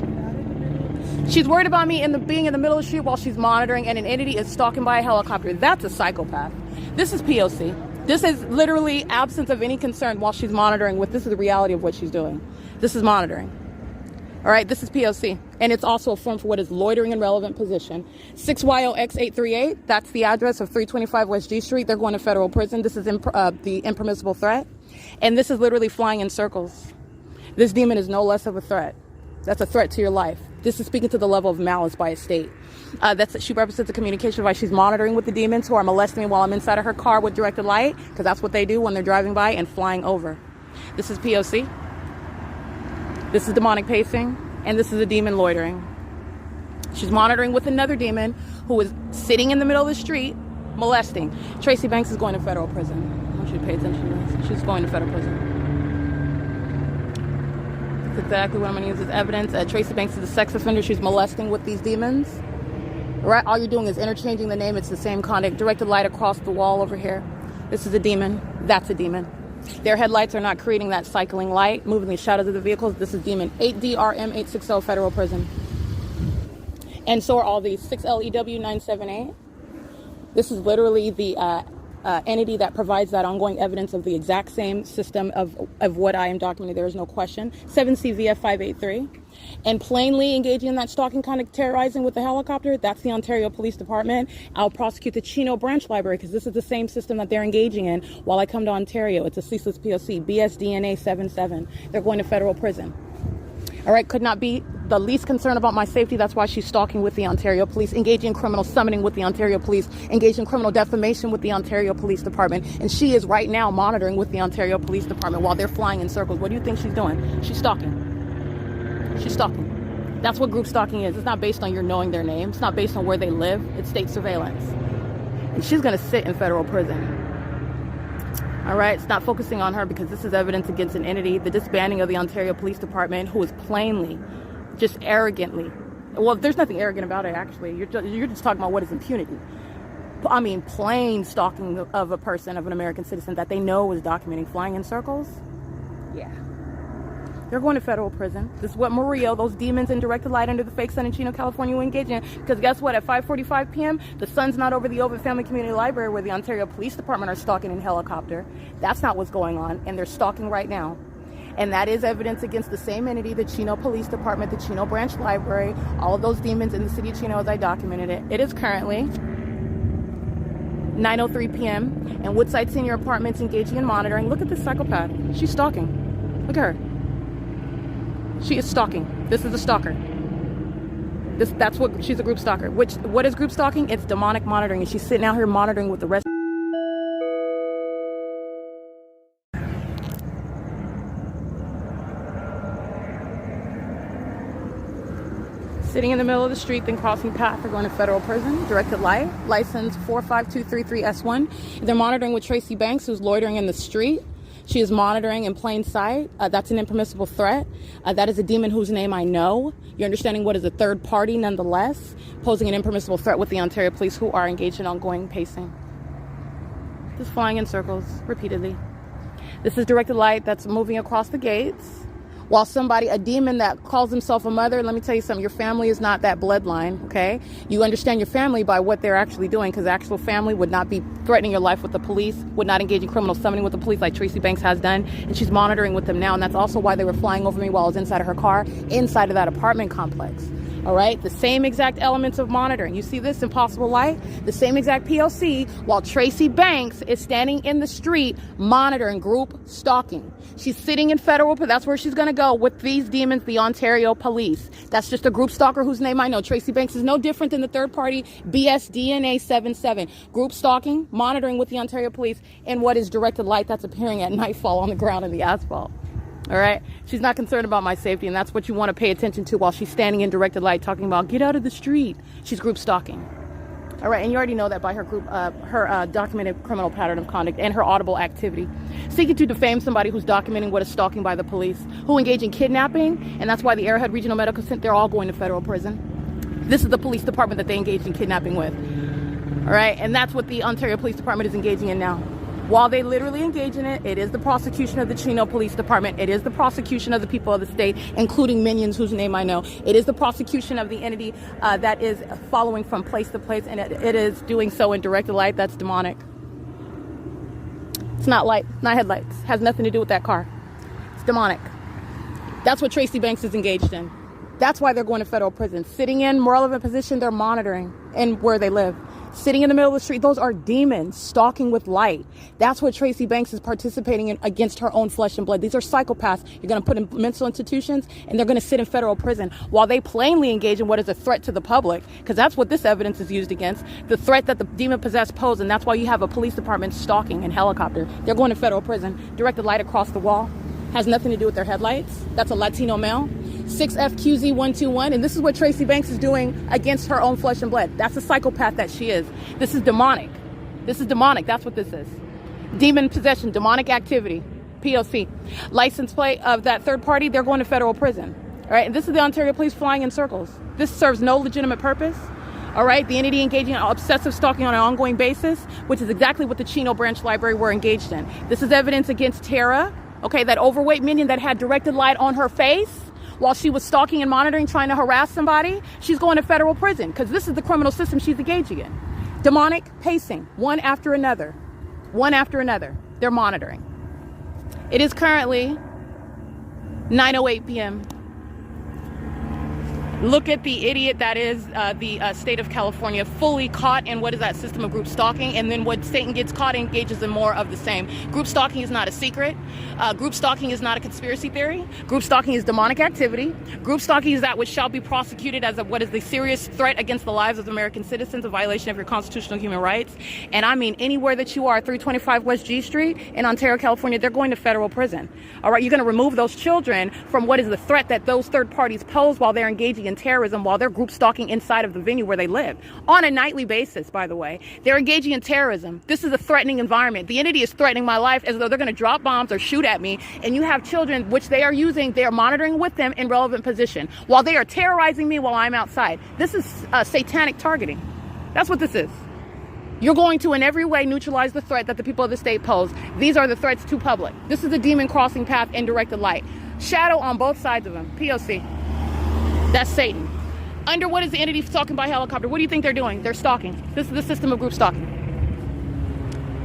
She's worried about me being in the middle of the street while she's monitoring, and an entity is stalking by a helicopter. That's a psychopath. This is P.O.C. This is literally absence of any concern while she's monitoring. This is the reality of what she's doing. This is monitoring. All right, this is P.O.C. And it's also a form for what is loitering in relevant position. 6YOX838, that's the address of 325 West G Street. They're going to federal prison. This is the impermissible threat. And this is literally flying in circles. This demon is no less of a threat. That's a threat to your life. This is speaking to the level of malice by a state. She represents a communication device. She's monitoring with the demons who are molesting me while I'm inside of her car with directed light, because that's what they do when they're driving by and flying over. This is P.O.C. This is demonic pacing, and this is a demon loitering. She's monitoring with another demon who is sitting in the middle of the street, molesting. Tracy Banks is going to federal prison. I want you to pay attention to this. She's going to federal prison. That's exactly what I'm going to use as evidence. Tracy Banks is a sex offender. She's molesting with these demons. Right? All you're doing is interchanging the name. It's the same conduct. Directed light across the wall over here. This is a demon. That's a demon. Their headlights are not creating that cycling light, moving the shadows of the vehicles. This is demon 8DRM860 federal prison. And so are all these 6LEW978. This is literally the entity that provides that ongoing evidence of the exact same system of what I am documenting. There is no question. 7CVF583. And plainly engaging in that stalking conduct, terrorizing with the helicopter, that's the Ontario Police Department. I'll prosecute the Chino Branch Library, because this is the same system that they're engaging in while I come to Ontario. It's a ceaseless P.O.C. BSDNA 77. They're going to federal prison. All right, could not be the least concerned about my safety. That's why she's stalking with the Ontario Police, engaging in criminal summoning with the Ontario Police, engaging in criminal defamation with the Ontario Police Department. And she is right now monitoring with the Ontario Police Department while they're flying in circles. What do you think she's doing? She's stalking. She's stalking. That's what group stalking is. It's not based on your knowing their name. It's not based on where they live. It's state surveillance. And she's going to sit in federal prison. All right, it's not focusing on her because this is evidence against an entity, the disbanding of the Ontario Police Department, who is plainly, just arrogantly, well, there's nothing arrogant about it, actually. You're just talking about what is impunity. I mean, plain stalking of a person, of an American citizen that they know is documenting flying in circles. Yeah. They're going to federal prison. This is what Murillo, those demons in directed light under the fake sun in Chino, California, will engage in. Because guess what? At 5:45 p.m., the sun's not over the Ovid Family Community Library where the Ontario Police Department are stalking in helicopter. That's not what's going on. And they're stalking right now. And that is evidence against the same entity, the Chino Police Department, the Chino Branch Library, all of those demons in the city of Chino as I documented it. It is currently 9:03 p.m. and Woodside Senior Apartments engaging in monitoring. Look at this psychopath. She's stalking. Look at her. She is stalking. This is a stalker. That's what she's a group stalker. What is group stalking? It's demonic monitoring, and she's sitting out here monitoring with the rest. Sitting in the middle of the street, then crossing path, they're going to federal prison. Directed light, license 45233S1. They're monitoring with Tracy Banks, who's loitering in the street. She is monitoring in plain sight. That's an impermissible threat. That is a demon whose name I know. You're understanding what is a third party nonetheless, posing an impermissible threat with the Ontario police, who are engaged in ongoing pacing. Just flying in circles repeatedly. This is directed light that's moving across the gates. While somebody, a demon that calls himself a mother, let me tell you something, your family is not that bloodline, okay? You understand your family by what they're actually doing, because the actual family would not be threatening your life with the police, would not engage in criminal summoning with the police like Tracy Banks has done, and she's monitoring with them now, and that's also why they were flying over me while I was inside of her car, inside of that apartment complex. All right, the same exact elements of monitoring. You see this in possible light? The same exact P.O.C. while Tracy Banks is standing in the street monitoring, group stalking. She's sitting in federal, that's where she's going to go with these demons, the Ontario police. That's just a group stalker whose name I know. Tracy Banks is no different than the third party BSDNA 77. Group stalking, monitoring with the Ontario police, and what is directed light that's appearing at nightfall on the ground in the asphalt. All right, she's not concerned about my safety, and that's what you want to pay attention to while she's standing in directed light talking about get out of the street. She's group stalking. All right, and you already know that by her group, her documented criminal pattern of conduct and her audible activity. Seeking to defame somebody who's documenting what is stalking by the police, who engage in kidnapping, and that's why the Arrowhead Regional Medical Center, they're all going to federal prison. This is the police department that they engaged in kidnapping with. All right, and that's what the Ontario Police Department is engaging in now. While they literally engage in it, it is the prosecution of the Chino Police Department. It is the prosecution of the people of the state, including minions whose name I know. It is the prosecution of the entity that is following from place to place, and it is doing so in directed light. That's demonic. It's not light, not headlights. Has nothing to do with that car. It's demonic. That's what Tracy Banks is engaged in. That's why they're going to federal prison. Sitting in relevant position, they're monitoring and where they live. Sitting in the middle of the street, those are demons stalking with light. That's what Tracy Banks is participating in against her own flesh and blood. These are psychopaths you're going to put in mental institutions, and they're going to sit in federal prison while they plainly engage in what is a threat to the public, because that's what this evidence is used against, the threat that the demon-possessed pose, and that's why you have a police department stalking in helicopter. They're going to federal prison. Directed light across the wall. Has nothing to do with their headlights. That's a Latino male. 6FQZ121, and this is what Tracy Banks is doing against her own flesh and blood. That's the psychopath that she is. This is demonic. This is demonic. That's what this is. Demon possession, demonic activity, P.O.C. License plate of that third party, they're going to federal prison. All right, and this is the Ontario police flying in circles. This serves no legitimate purpose. All right, the entity engaging in obsessive stalking on an ongoing basis, which is exactly what the Chino Branch Library were engaged in. This is evidence against Tara, okay, that overweight minion that had directed light on her face while she was stalking and monitoring, trying to harass somebody. She's going to federal prison because this is the criminal system she's engaging in. Demonic pacing, one after another. One after another. They're monitoring. It is currently 9:08 p.m. Look at the idiot that is the state of California, fully caught in what is that system of group stalking, and then when Satan gets caught, engages in more of the same. Group stalking is not a secret. Group stalking is not a conspiracy theory. Group stalking is demonic activity. Group stalking is that which shall be prosecuted as what is the serious threat against the lives of American citizens, a violation of your constitutional human rights. And I mean, anywhere that you are, 325 West G Street in Ontario, California, they're going to federal prison. All right, you're going to remove those children from what is the threat that those third parties pose while they're engaging in terrorism, while they're group stalking inside of the venue where they live on a nightly basis. By the way, they're engaging in terrorism. This is a threatening environment. The entity is threatening my life as though they're going to drop bombs or shoot at me, and you have children which they are using, they are monitoring with them in relevant position while they are terrorizing me while I'm outside. This is satanic targeting. That's what this is. You're going to in every way neutralize the threat that the people of the state pose. These are the threats to public. This is a demon crossing path in directed light. Shadow on both sides of them. P.O.C. That's Satan. Under what is the entity stalking by helicopter? What do you think they're doing? They're stalking. This is the system of group stalking.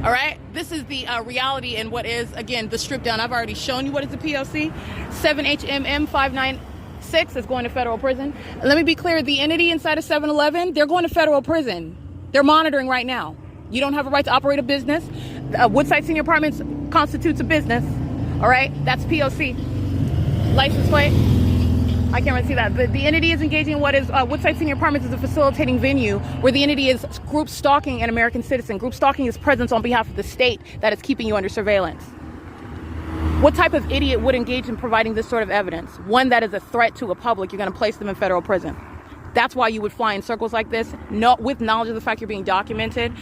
All right? This is the reality and what is, again, the strip down. I've already shown you what is the P.O.C. 7HMM596 is going to federal prison. Let me be clear. The entity inside of 7-Eleven, they're going to federal prison. They're monitoring right now. You don't have a right to operate a business. Woodside Senior Apartments constitutes a business. All right? That's P.O.C. License plate. I can't really see that. The entity is engaging in what is Woodside Senior Apartments is a facilitating venue where the entity is group stalking an American citizen. Group stalking is presence on behalf of the state that is keeping you under surveillance. What type of idiot would engage in providing this sort of evidence? One that is a threat to a public. You're going to place them in federal prison. That's why you would fly in circles like this, with knowledge of the fact you're being documented,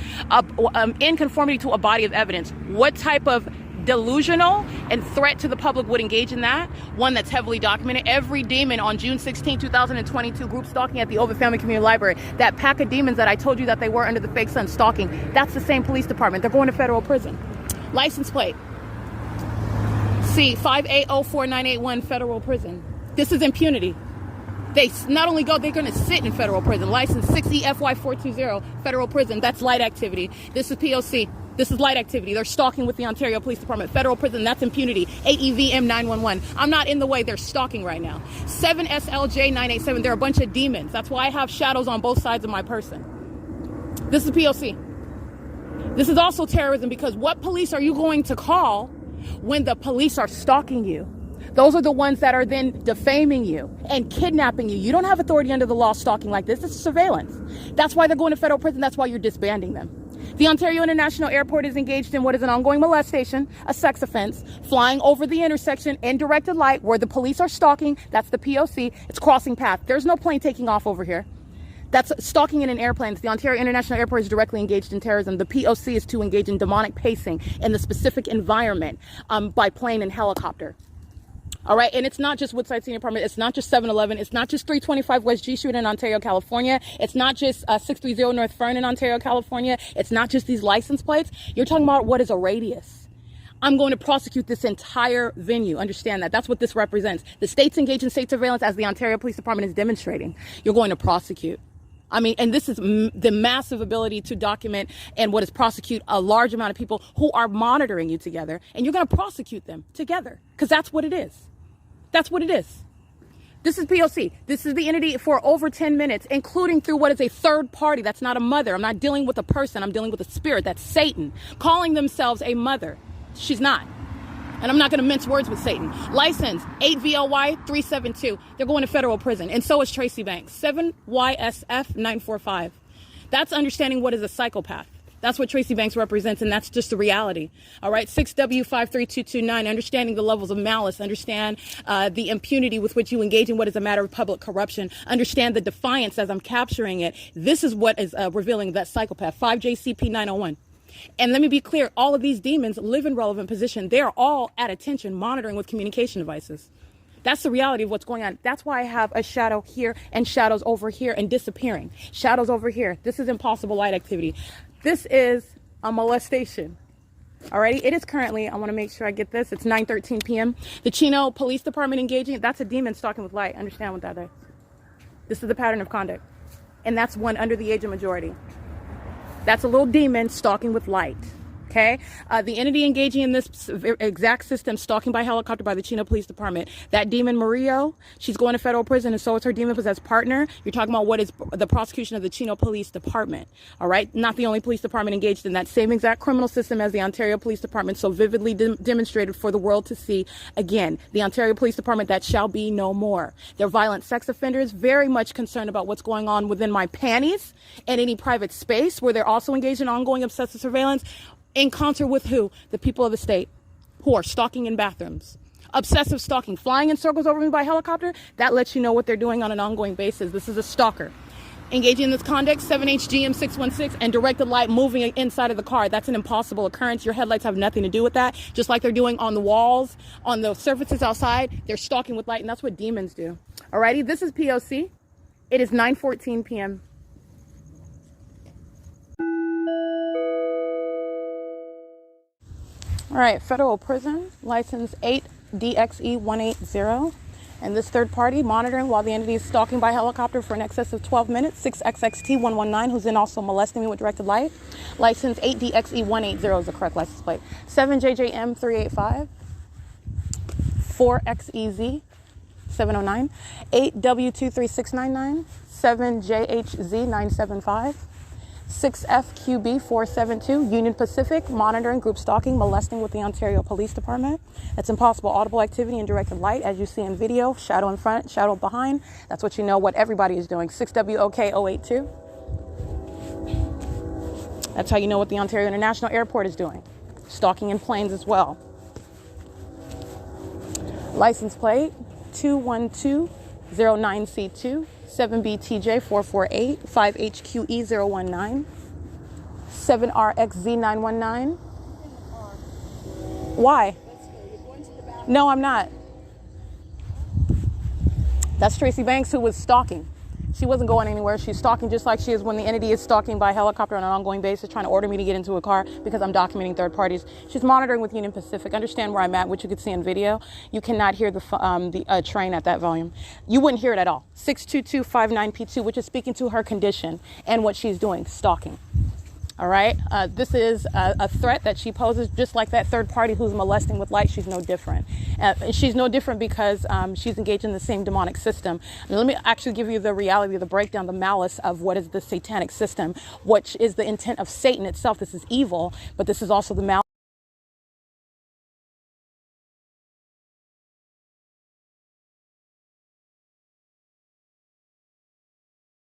in conformity to a body of evidence. What type of delusional and threat to the public would engage in that? One that's heavily documented. Every demon on June 16, 2022, group stalking at the Ovid Family Community Library. That pack of demons that I told you that they were under the fake sun stalking, that's the same police department. They're going to federal prison. License plate C580491, federal prison. This is impunity. They not only go, they're going to sit in federal prison. License 6EFY420, federal prison. That's light activity. This is P.O.C. This is light activity. They're stalking with the Ontario Police Department. Federal prison, that's impunity. AEVM 911. I'm not in the way. They're stalking right now. 7SLJ987. They're a bunch of demons. That's why I have shadows on both sides of my person. This is P.O.C. This is also terrorism, because what police are you going to call when the police are stalking you? Those are the ones that are then defaming you and kidnapping you. You don't have authority under the law stalking like this. This is surveillance. That's why they're going to federal prison. That's why you're disbanding them. The Ontario International Airport is engaged in what is an ongoing molestation, a sex offense, flying over the intersection in directed light where the police are stalking. That's the P.O.C. It's crossing path. There's no plane taking off over here. That's stalking in an airplane. The Ontario International Airport is directly engaged in terrorism. The P.O.C. is to engage in demonic pacing in the specific environment by plane and helicopter. All right, and it's not just Woodside Senior Apartment. It's not just 7-Eleven. It's not just 325 West G Street in Ontario, California. It's not just 630 North Fern in Ontario, California. It's not just these license plates. You're talking about what is a radius. I'm going to prosecute this entire venue. Understand that. That's what this represents. The state's engaged in state surveillance, as the Ontario Police Department is demonstrating. You're going to prosecute. I mean, and this is the massive ability to document and what is prosecute a large amount of people who are monitoring you together, and you're going to prosecute them together, because that's what it is. That's what it is. This is P.O.C. This is the entity for over 10 minutes, including through what is a third party. That's not a mother. I'm not dealing with a person. I'm dealing with a spirit. That's Satan, calling themselves a mother. She's not. And I'm not going to mince words with Satan. License 8VLY372. They're going to federal prison. And so is Tracy Banks. 7YSF945. That's understanding what is a psychopath. That's what Tracy Banks represents, and that's just the reality. All right, 6W53229, understanding the levels of malice, understand the impunity with which you engage in what is a matter of public corruption, understand the defiance as I'm capturing it. This is what is revealing that psychopath, 5JCP901. And let me be clear, all of these demons live in relevant position. They are all at attention, monitoring with communication devices. That's the reality of what's going on. That's why I have a shadow here and shadows over here and disappearing. Shadows over here. This is impossible light activity. This is a molestation. Alrighty, it is currently, I want to make sure I get this, it's 9:13 p.m. The Chino Police Department engaging, that's a demon stalking with light. Understand what that is. This is the pattern of conduct. And that's one under the age of majority. That's a little demon stalking with light. Okay, the entity engaging in this exact system, stalking by helicopter by the Chino Police Department. That demon Murillo, she's going to federal prison, and so is her demon-possessed partner. You're talking about what is the prosecution of the Chino Police Department. All right, not the only police department engaged in that same exact criminal system as the Ontario Police Department, so vividly demonstrated for the world to see. Again, the Ontario Police Department that shall be no more. They're violent sex offenders, very much concerned about what's going on within my panties and any private space, where they're also engaged in ongoing obsessive surveillance. In concert with who? The people of the state who are stalking in bathrooms. Obsessive stalking, flying in circles over me by helicopter. That lets you know what they're doing on an ongoing basis. This is a stalker. Engaging in this conduct, 7HGM616, and directed light moving inside of the car. That's an impossible occurrence. Your headlights have nothing to do with that. Just like they're doing on the walls, on the surfaces outside, they're stalking with light, and that's what demons do. Alrighty, this is P.O.C. It is 9:14 p.m. All right, federal prison, license 8DXE180. And this third party monitoring while the entity is stalking by helicopter for an excess of 12 minutes, 6XXT119, who's then also molesting me with directed light. License 8DXE180 is the correct license plate. 7JJM385, 4XEZ709, 8W23699, 7JHZ975. 6FQB472, Union Pacific, monitoring, group stalking, molesting with the Ontario Police Department. It's impossible audible activity in directed light, as you see in video, shadow in front, shadow behind. That's what you know what everybody is doing. 6WOK082. That's how you know what the Ontario International Airport is doing. Stalking in planes as well. License plate 21209C2, 7BTJ448, 5HQE019, 7RXZ919. Why? No, I'm not. That's Tracy Banks, who was stalking. She wasn't going anywhere. She's stalking just like she is when the entity is stalking by helicopter on an ongoing basis, trying to order me to get into a car because I'm documenting third parties. She's monitoring with Union Pacific. Understand where I'm at, which you could see in video. You cannot hear the train at that volume. You wouldn't hear it at all. 62259P2, which is speaking to her condition and what she's doing, stalking. All right. This is a threat that she poses, just like that third party who's molesting with light. She's no different. She's no different because she's engaged in the same demonic system. Now, let me actually give you the reality, the breakdown, the malice of what is the satanic system, which is the intent of Satan itself. This is evil, but this is also the malice.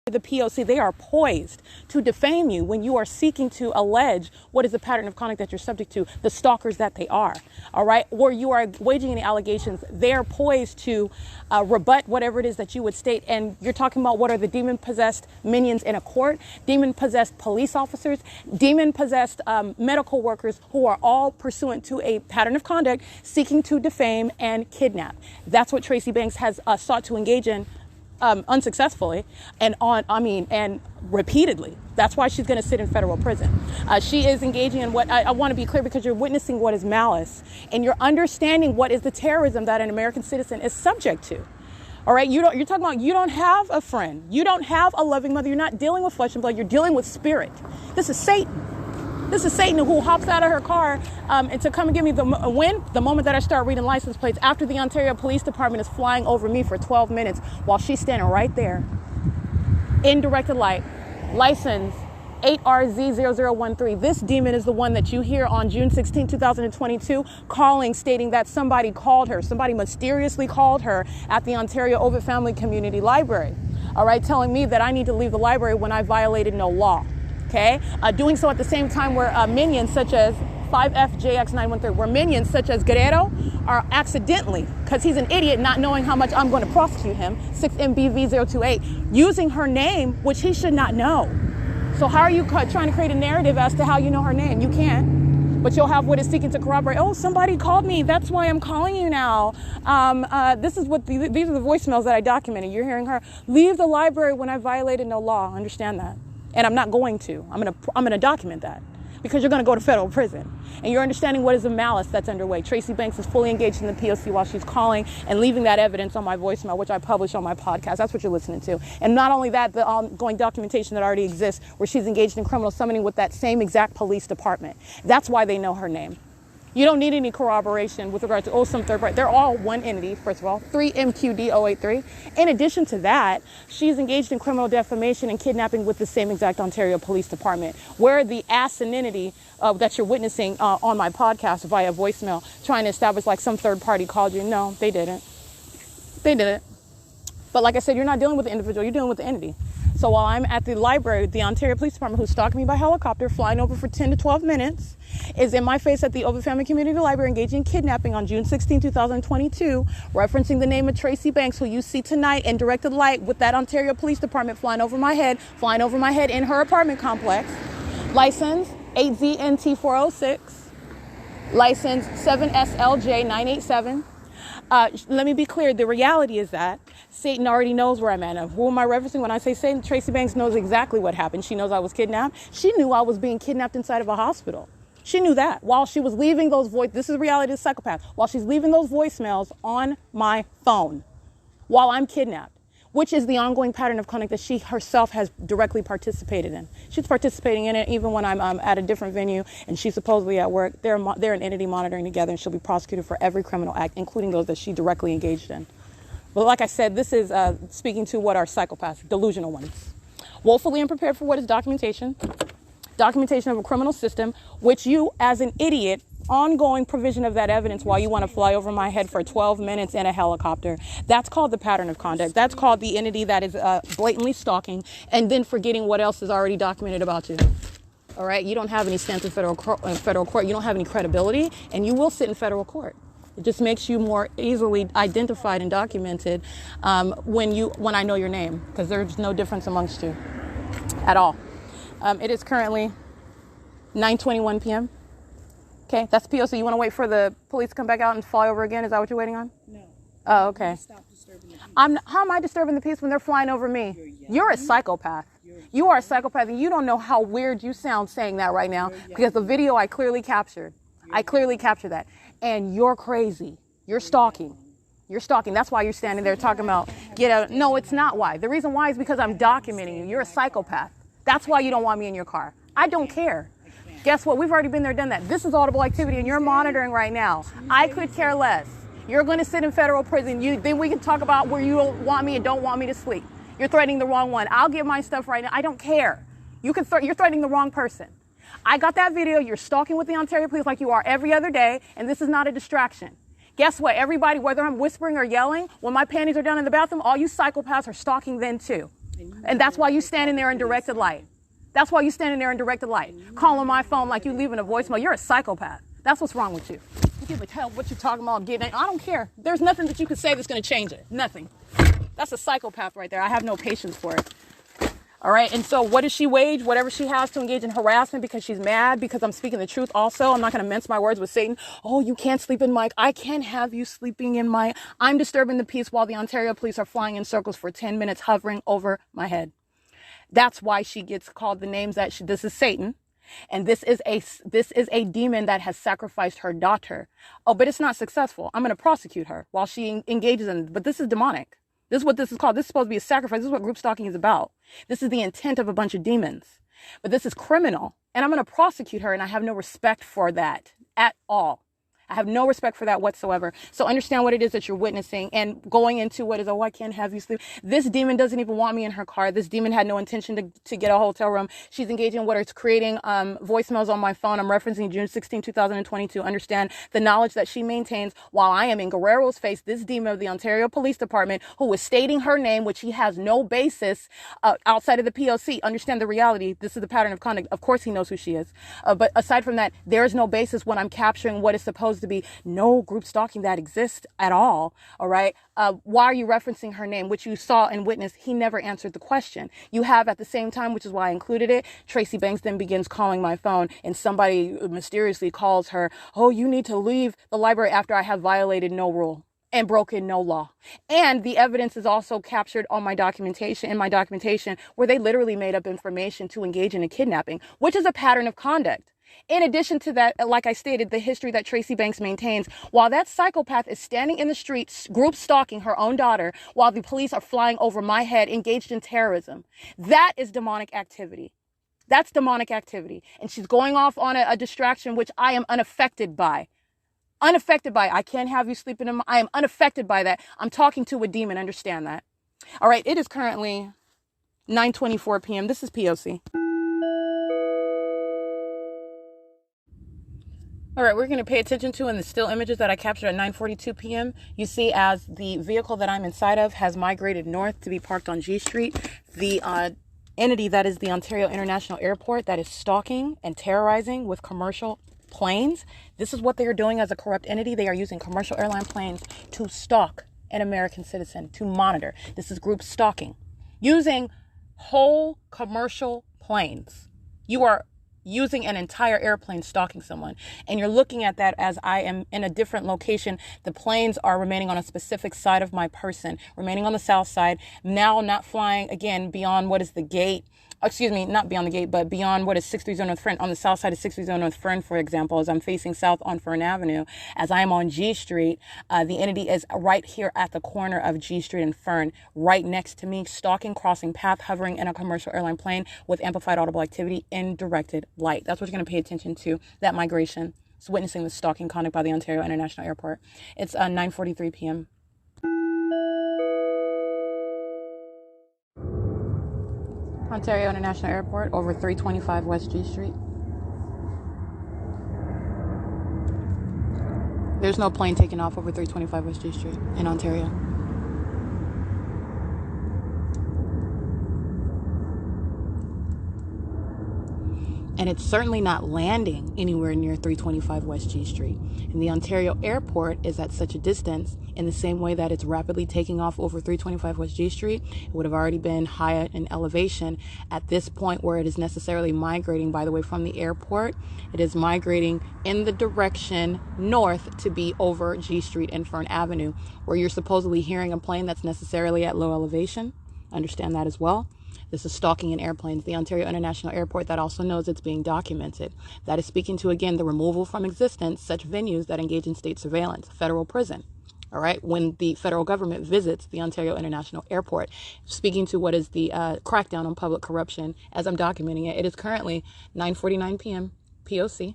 The P.O.C, they are poised to defame you when you are seeking to allege what is the pattern of conduct that you're subject to, the stalkers that they are, all right? Or you are waging any allegations. They're poised to rebut whatever it is that you would state. And you're talking about what are the demon-possessed minions in a court, demon-possessed police officers, demon-possessed medical workers who are all pursuant to a pattern of conduct seeking to defame and kidnap. That's what Tracy Banks has sought to engage in unsuccessfully and repeatedly. That's why she's going to sit in federal prison. She is engaging in what I want to be clear, because you're witnessing what is malice and you're understanding what is the terrorism that an American citizen is subject to. All right. You're talking about, you don't have a friend. You don't have a loving mother. You're not dealing with flesh and blood. You're dealing with spirit. This is Satan. This is Satan, who hops out of her car and to come and give me the moment that I start reading license plates, after the Ontario Police Department is flying over me for 12 minutes while she's standing right there in directed light, license 8RZ0013. This demon is the one that you hear on June 16, 2022, calling, stating that somebody called her. Somebody mysteriously called her at the Ontario Ovid Family Community Library. All right, telling me that I need to leave the library when I violated no law. Okay, doing so at the same time where minions such as 5FJX913, where minions such as Guerrero are accidentally, because he's an idiot not knowing how much I'm going to prosecute him, 6MBV028, using her name, which he should not know. So how are you trying to create a narrative as to how you know her name? You can't. But you'll have what is seeking to corroborate. Oh, somebody called me. That's why I'm calling you now. This is what these are the voicemails that I documented. You're hearing her. Leave the library when I violated no law. Understand that. And I'm not going to. I'm gonna document that, because you're gonna go to federal prison. And you're understanding what is the malice that's underway. Tracy Banks is fully engaged in the P.O.C. while she's calling and leaving that evidence on my voicemail, which I publish on my podcast. That's what you're listening to. And not only that, the ongoing documentation that already exists where she's engaged in criminal summoning with that same exact police department. That's why they know her name. You don't need any corroboration with regard to some third party. They're all one entity, first of all, 3MQD083. In addition to that, she's engaged in criminal defamation and kidnapping with the same exact Ontario Police Department, where the asininity that you're witnessing on my podcast via voicemail, trying to establish like some third party called you. No, they didn't. They didn't. But like I said, you're not dealing with the individual, you're dealing with the entity. So while I'm at the library, the Ontario Police Department, who's stalking me by helicopter, flying over for 10 to 12 minutes, is in my face at the Ovid Family Community Library, engaging in kidnapping on June 16, 2022, referencing the name of Tracy Banks, who you see tonight in directed light with that Ontario Police Department flying over my head in her apartment complex. License 8ZNT406, license 7SLJ987. Let me be clear. The reality is that Satan already knows where I'm at. Now, who am I referencing when I say Satan? Tracy Banks knows exactly what happened. She knows I was kidnapped. She knew I was being kidnapped inside of a hospital. She knew that while she was leaving those this is the reality of the psychopath, while she's leaving those voicemails on my phone while I'm kidnapped, which is the ongoing pattern of conduct that she herself has directly participated in. She's participating in it even when I'm at a different venue and she's supposedly at work. They're an entity monitoring together, and she'll be prosecuted for every criminal act, including those that she directly engaged in. But like I said, this is speaking to what are psychopaths, delusional ones. Woefully unprepared for what is documentation of a criminal system, which you, as an idiot, ongoing provision of that evidence while you want to fly over my head for 12 minutes in a helicopter. That's called the pattern of conduct. That's called the entity that is blatantly stalking and then forgetting what else is already documented about you. All right. You don't have any stance in federal court. You don't have any credibility, and you will sit in federal court. It just makes you more easily identified and documented when I know your name, because there's no difference amongst you at all. It is currently 9:21 p.m. Okay, that's P.O.C. You want to wait for the police to come back out and fly over again? Is that what you're waiting on? No. Oh, okay. Stop disturbing the peace. How am I disturbing the peace when they're flying over me? You're a psychopath. You are a psychopath, and you don't know how weird you sound saying that right now, because the video I clearly captured. I clearly captured that. And you're crazy. You're stalking. You're stalking. That's why you're standing there talking about get out. No, it's not why. The reason why is because I'm documenting you. You're a psychopath. That's why you don't want me in your car. I don't care. Guess what? We've already been there, done that. This is audible activity, and you're monitoring right now. I could care less. You're going to sit in federal prison. Then we can talk about where you don't want me and don't want me to sleep. You're threatening the wrong one. I'll give my stuff right now. I don't care. You're threatening the wrong person. I got that video. You're stalking with the Ontario police like you are every other day, and this is not a distraction. Guess what? Everybody, whether I'm whispering or yelling, when my panties are down in the bathroom, all you psychopaths are stalking then too. And that's why you standing there in directed light. That's why you standing there in directed light, calling my phone like you leaving a voicemail. You're a psychopath. That's what's wrong with you. You give a hell what you're talking about. I don't care. There's nothing that you could say that's going to change it. Nothing. That's a psychopath right there. I have no patience for it. All right. And so what does she wage? Whatever she has to engage in harassment because she's mad, because I'm speaking the truth also. I'm not going to mince my words with Satan. Oh, you can't sleep in my... I can't have you sleeping in my... I'm disturbing the peace while the Ontario police are flying in circles for 10 minutes, hovering over my head. That's why she gets called the names that this is Satan. And this is a demon that has sacrificed her daughter. Oh, but it's not successful. I'm going to prosecute her while she engages in... But this is demonic. This is what this is called. This is supposed to be a sacrifice. This is what group stalking is about. This is the intent of a bunch of demons. But this is criminal. And I'm going to prosecute her, and I have no respect for that at all. I have no respect for that whatsoever. So understand what it is that you're witnessing and going into what is, oh, I can't have you sleep. This demon doesn't even want me in her car. This demon had no intention to get a hotel room. She's engaging in what it's creating voicemails on my phone. I'm referencing June 16, 2022. Understand the knowledge that she maintains while I am in Guerrero's face, this demon of the Ontario Police Department who is stating her name, which he has no basis outside of the P.O.C. Understand the reality. This is the pattern of conduct. Of course he knows who she is. But aside from that, there is no basis when I'm capturing what is supposed to be no group stalking that exists at all. All right. Why are you referencing her name, which you saw and witnessed? He never answered the question. You have at the same time, which is why I included it. Tracy Banks then begins calling my phone, and somebody mysteriously calls her. Oh, you need to leave the library after I have violated no rule and broken no law. And the evidence is also captured on my documentation, where they literally made up information to engage in a kidnapping, which is a pattern of conduct. In addition to that, like I stated, the history that Tracy Banks maintains, while that psychopath is standing in the streets, group stalking her own daughter, while the police are flying over my head, engaged in terrorism, that is demonic activity. That's demonic activity. And she's going off on a distraction, which I am unaffected by. Unaffected by. I can't have you sleeping in my... I am unaffected by that. I'm talking to a demon. Understand that. All right. It is currently 9:24 p.m. This is P.O.C. All right, we're going to pay attention to in the still images that I captured at 9:42 p.m. You see as the vehicle that I'm inside of has migrated north to be parked on G Street. The entity that is the Ontario International Airport that is stalking and terrorizing with commercial planes. This is what they are doing as a corrupt entity. They are using commercial airline planes to stalk an American citizen, to monitor. This is group stalking. Using whole commercial planes. You are using an entire airplane stalking someone. And you're looking at that as I am in a different location. The planes are remaining on a specific side of my person, remaining on the south side, now not flying again beyond what is the gate. Excuse me, not beyond the gate, but beyond what is 630 North Fern, on the south side of 630 North Fern, for example, as I'm facing south on Fern Avenue, as I am on G Street, the entity is right here at the corner of G Street and Fern, right next to me, stalking, crossing path, hovering in a commercial airline plane with amplified audible activity in directed light. That's what you're going to pay attention to, that migration. It's witnessing the stalking conduct by the Ontario International Airport. It's 9:43 p.m. Ontario International Airport, over 325 West G Street. There's no plane taking off over 325 West G Street in Ontario. And it's certainly not landing anywhere near 325 West G Street. And the Ontario airport is at such a distance, in the same way that it's rapidly taking off over 325 West G Street. It would have already been higher in elevation at this point, where it is necessarily migrating, by the way, from the airport. It is migrating in the direction north to be over G Street and Fern Avenue, where you're supposedly hearing a plane that's necessarily at low elevation. Understand that as well. This is stalking in airplanes. The Ontario International Airport, that also knows it's being documented. That is speaking to, again, the removal from existence such venues that engage in state surveillance, federal prison. All right, when the federal government visits the Ontario International Airport, speaking to what is the crackdown on public corruption, as I'm documenting it. It is currently 9:49 p.m. P.O.C.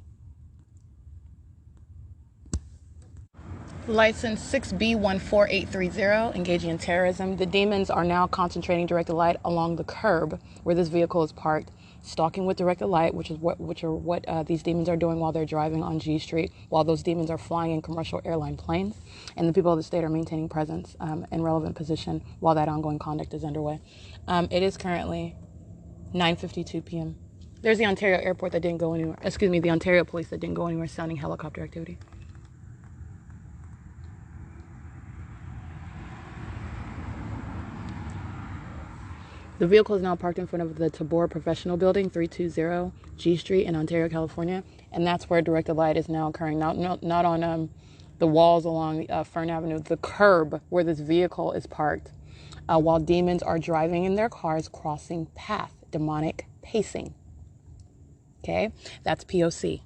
License 6B14830, engaging in terrorism. The demons are now concentrating directed light along the curb where this vehicle is parked, stalking with directed light, which are what these demons are doing while they're driving on G Street, while those demons are flying in commercial airline planes, and the people of the state are maintaining presence in relevant position while that ongoing conduct is underway. It is currently 9:52 p.m. There's the Ontario airport that didn't go anywhere. Excuse me, the Ontario police that didn't go anywhere, sounding helicopter activity. The vehicle is now parked in front of the Tabor Professional Building, 320 G Street in Ontario, California. And that's where directed light is now occurring. Not on the walls along Fern Avenue, the curb where this vehicle is parked, while demons are driving in their cars, crossing path, demonic pacing. Okay, that's P.O.C.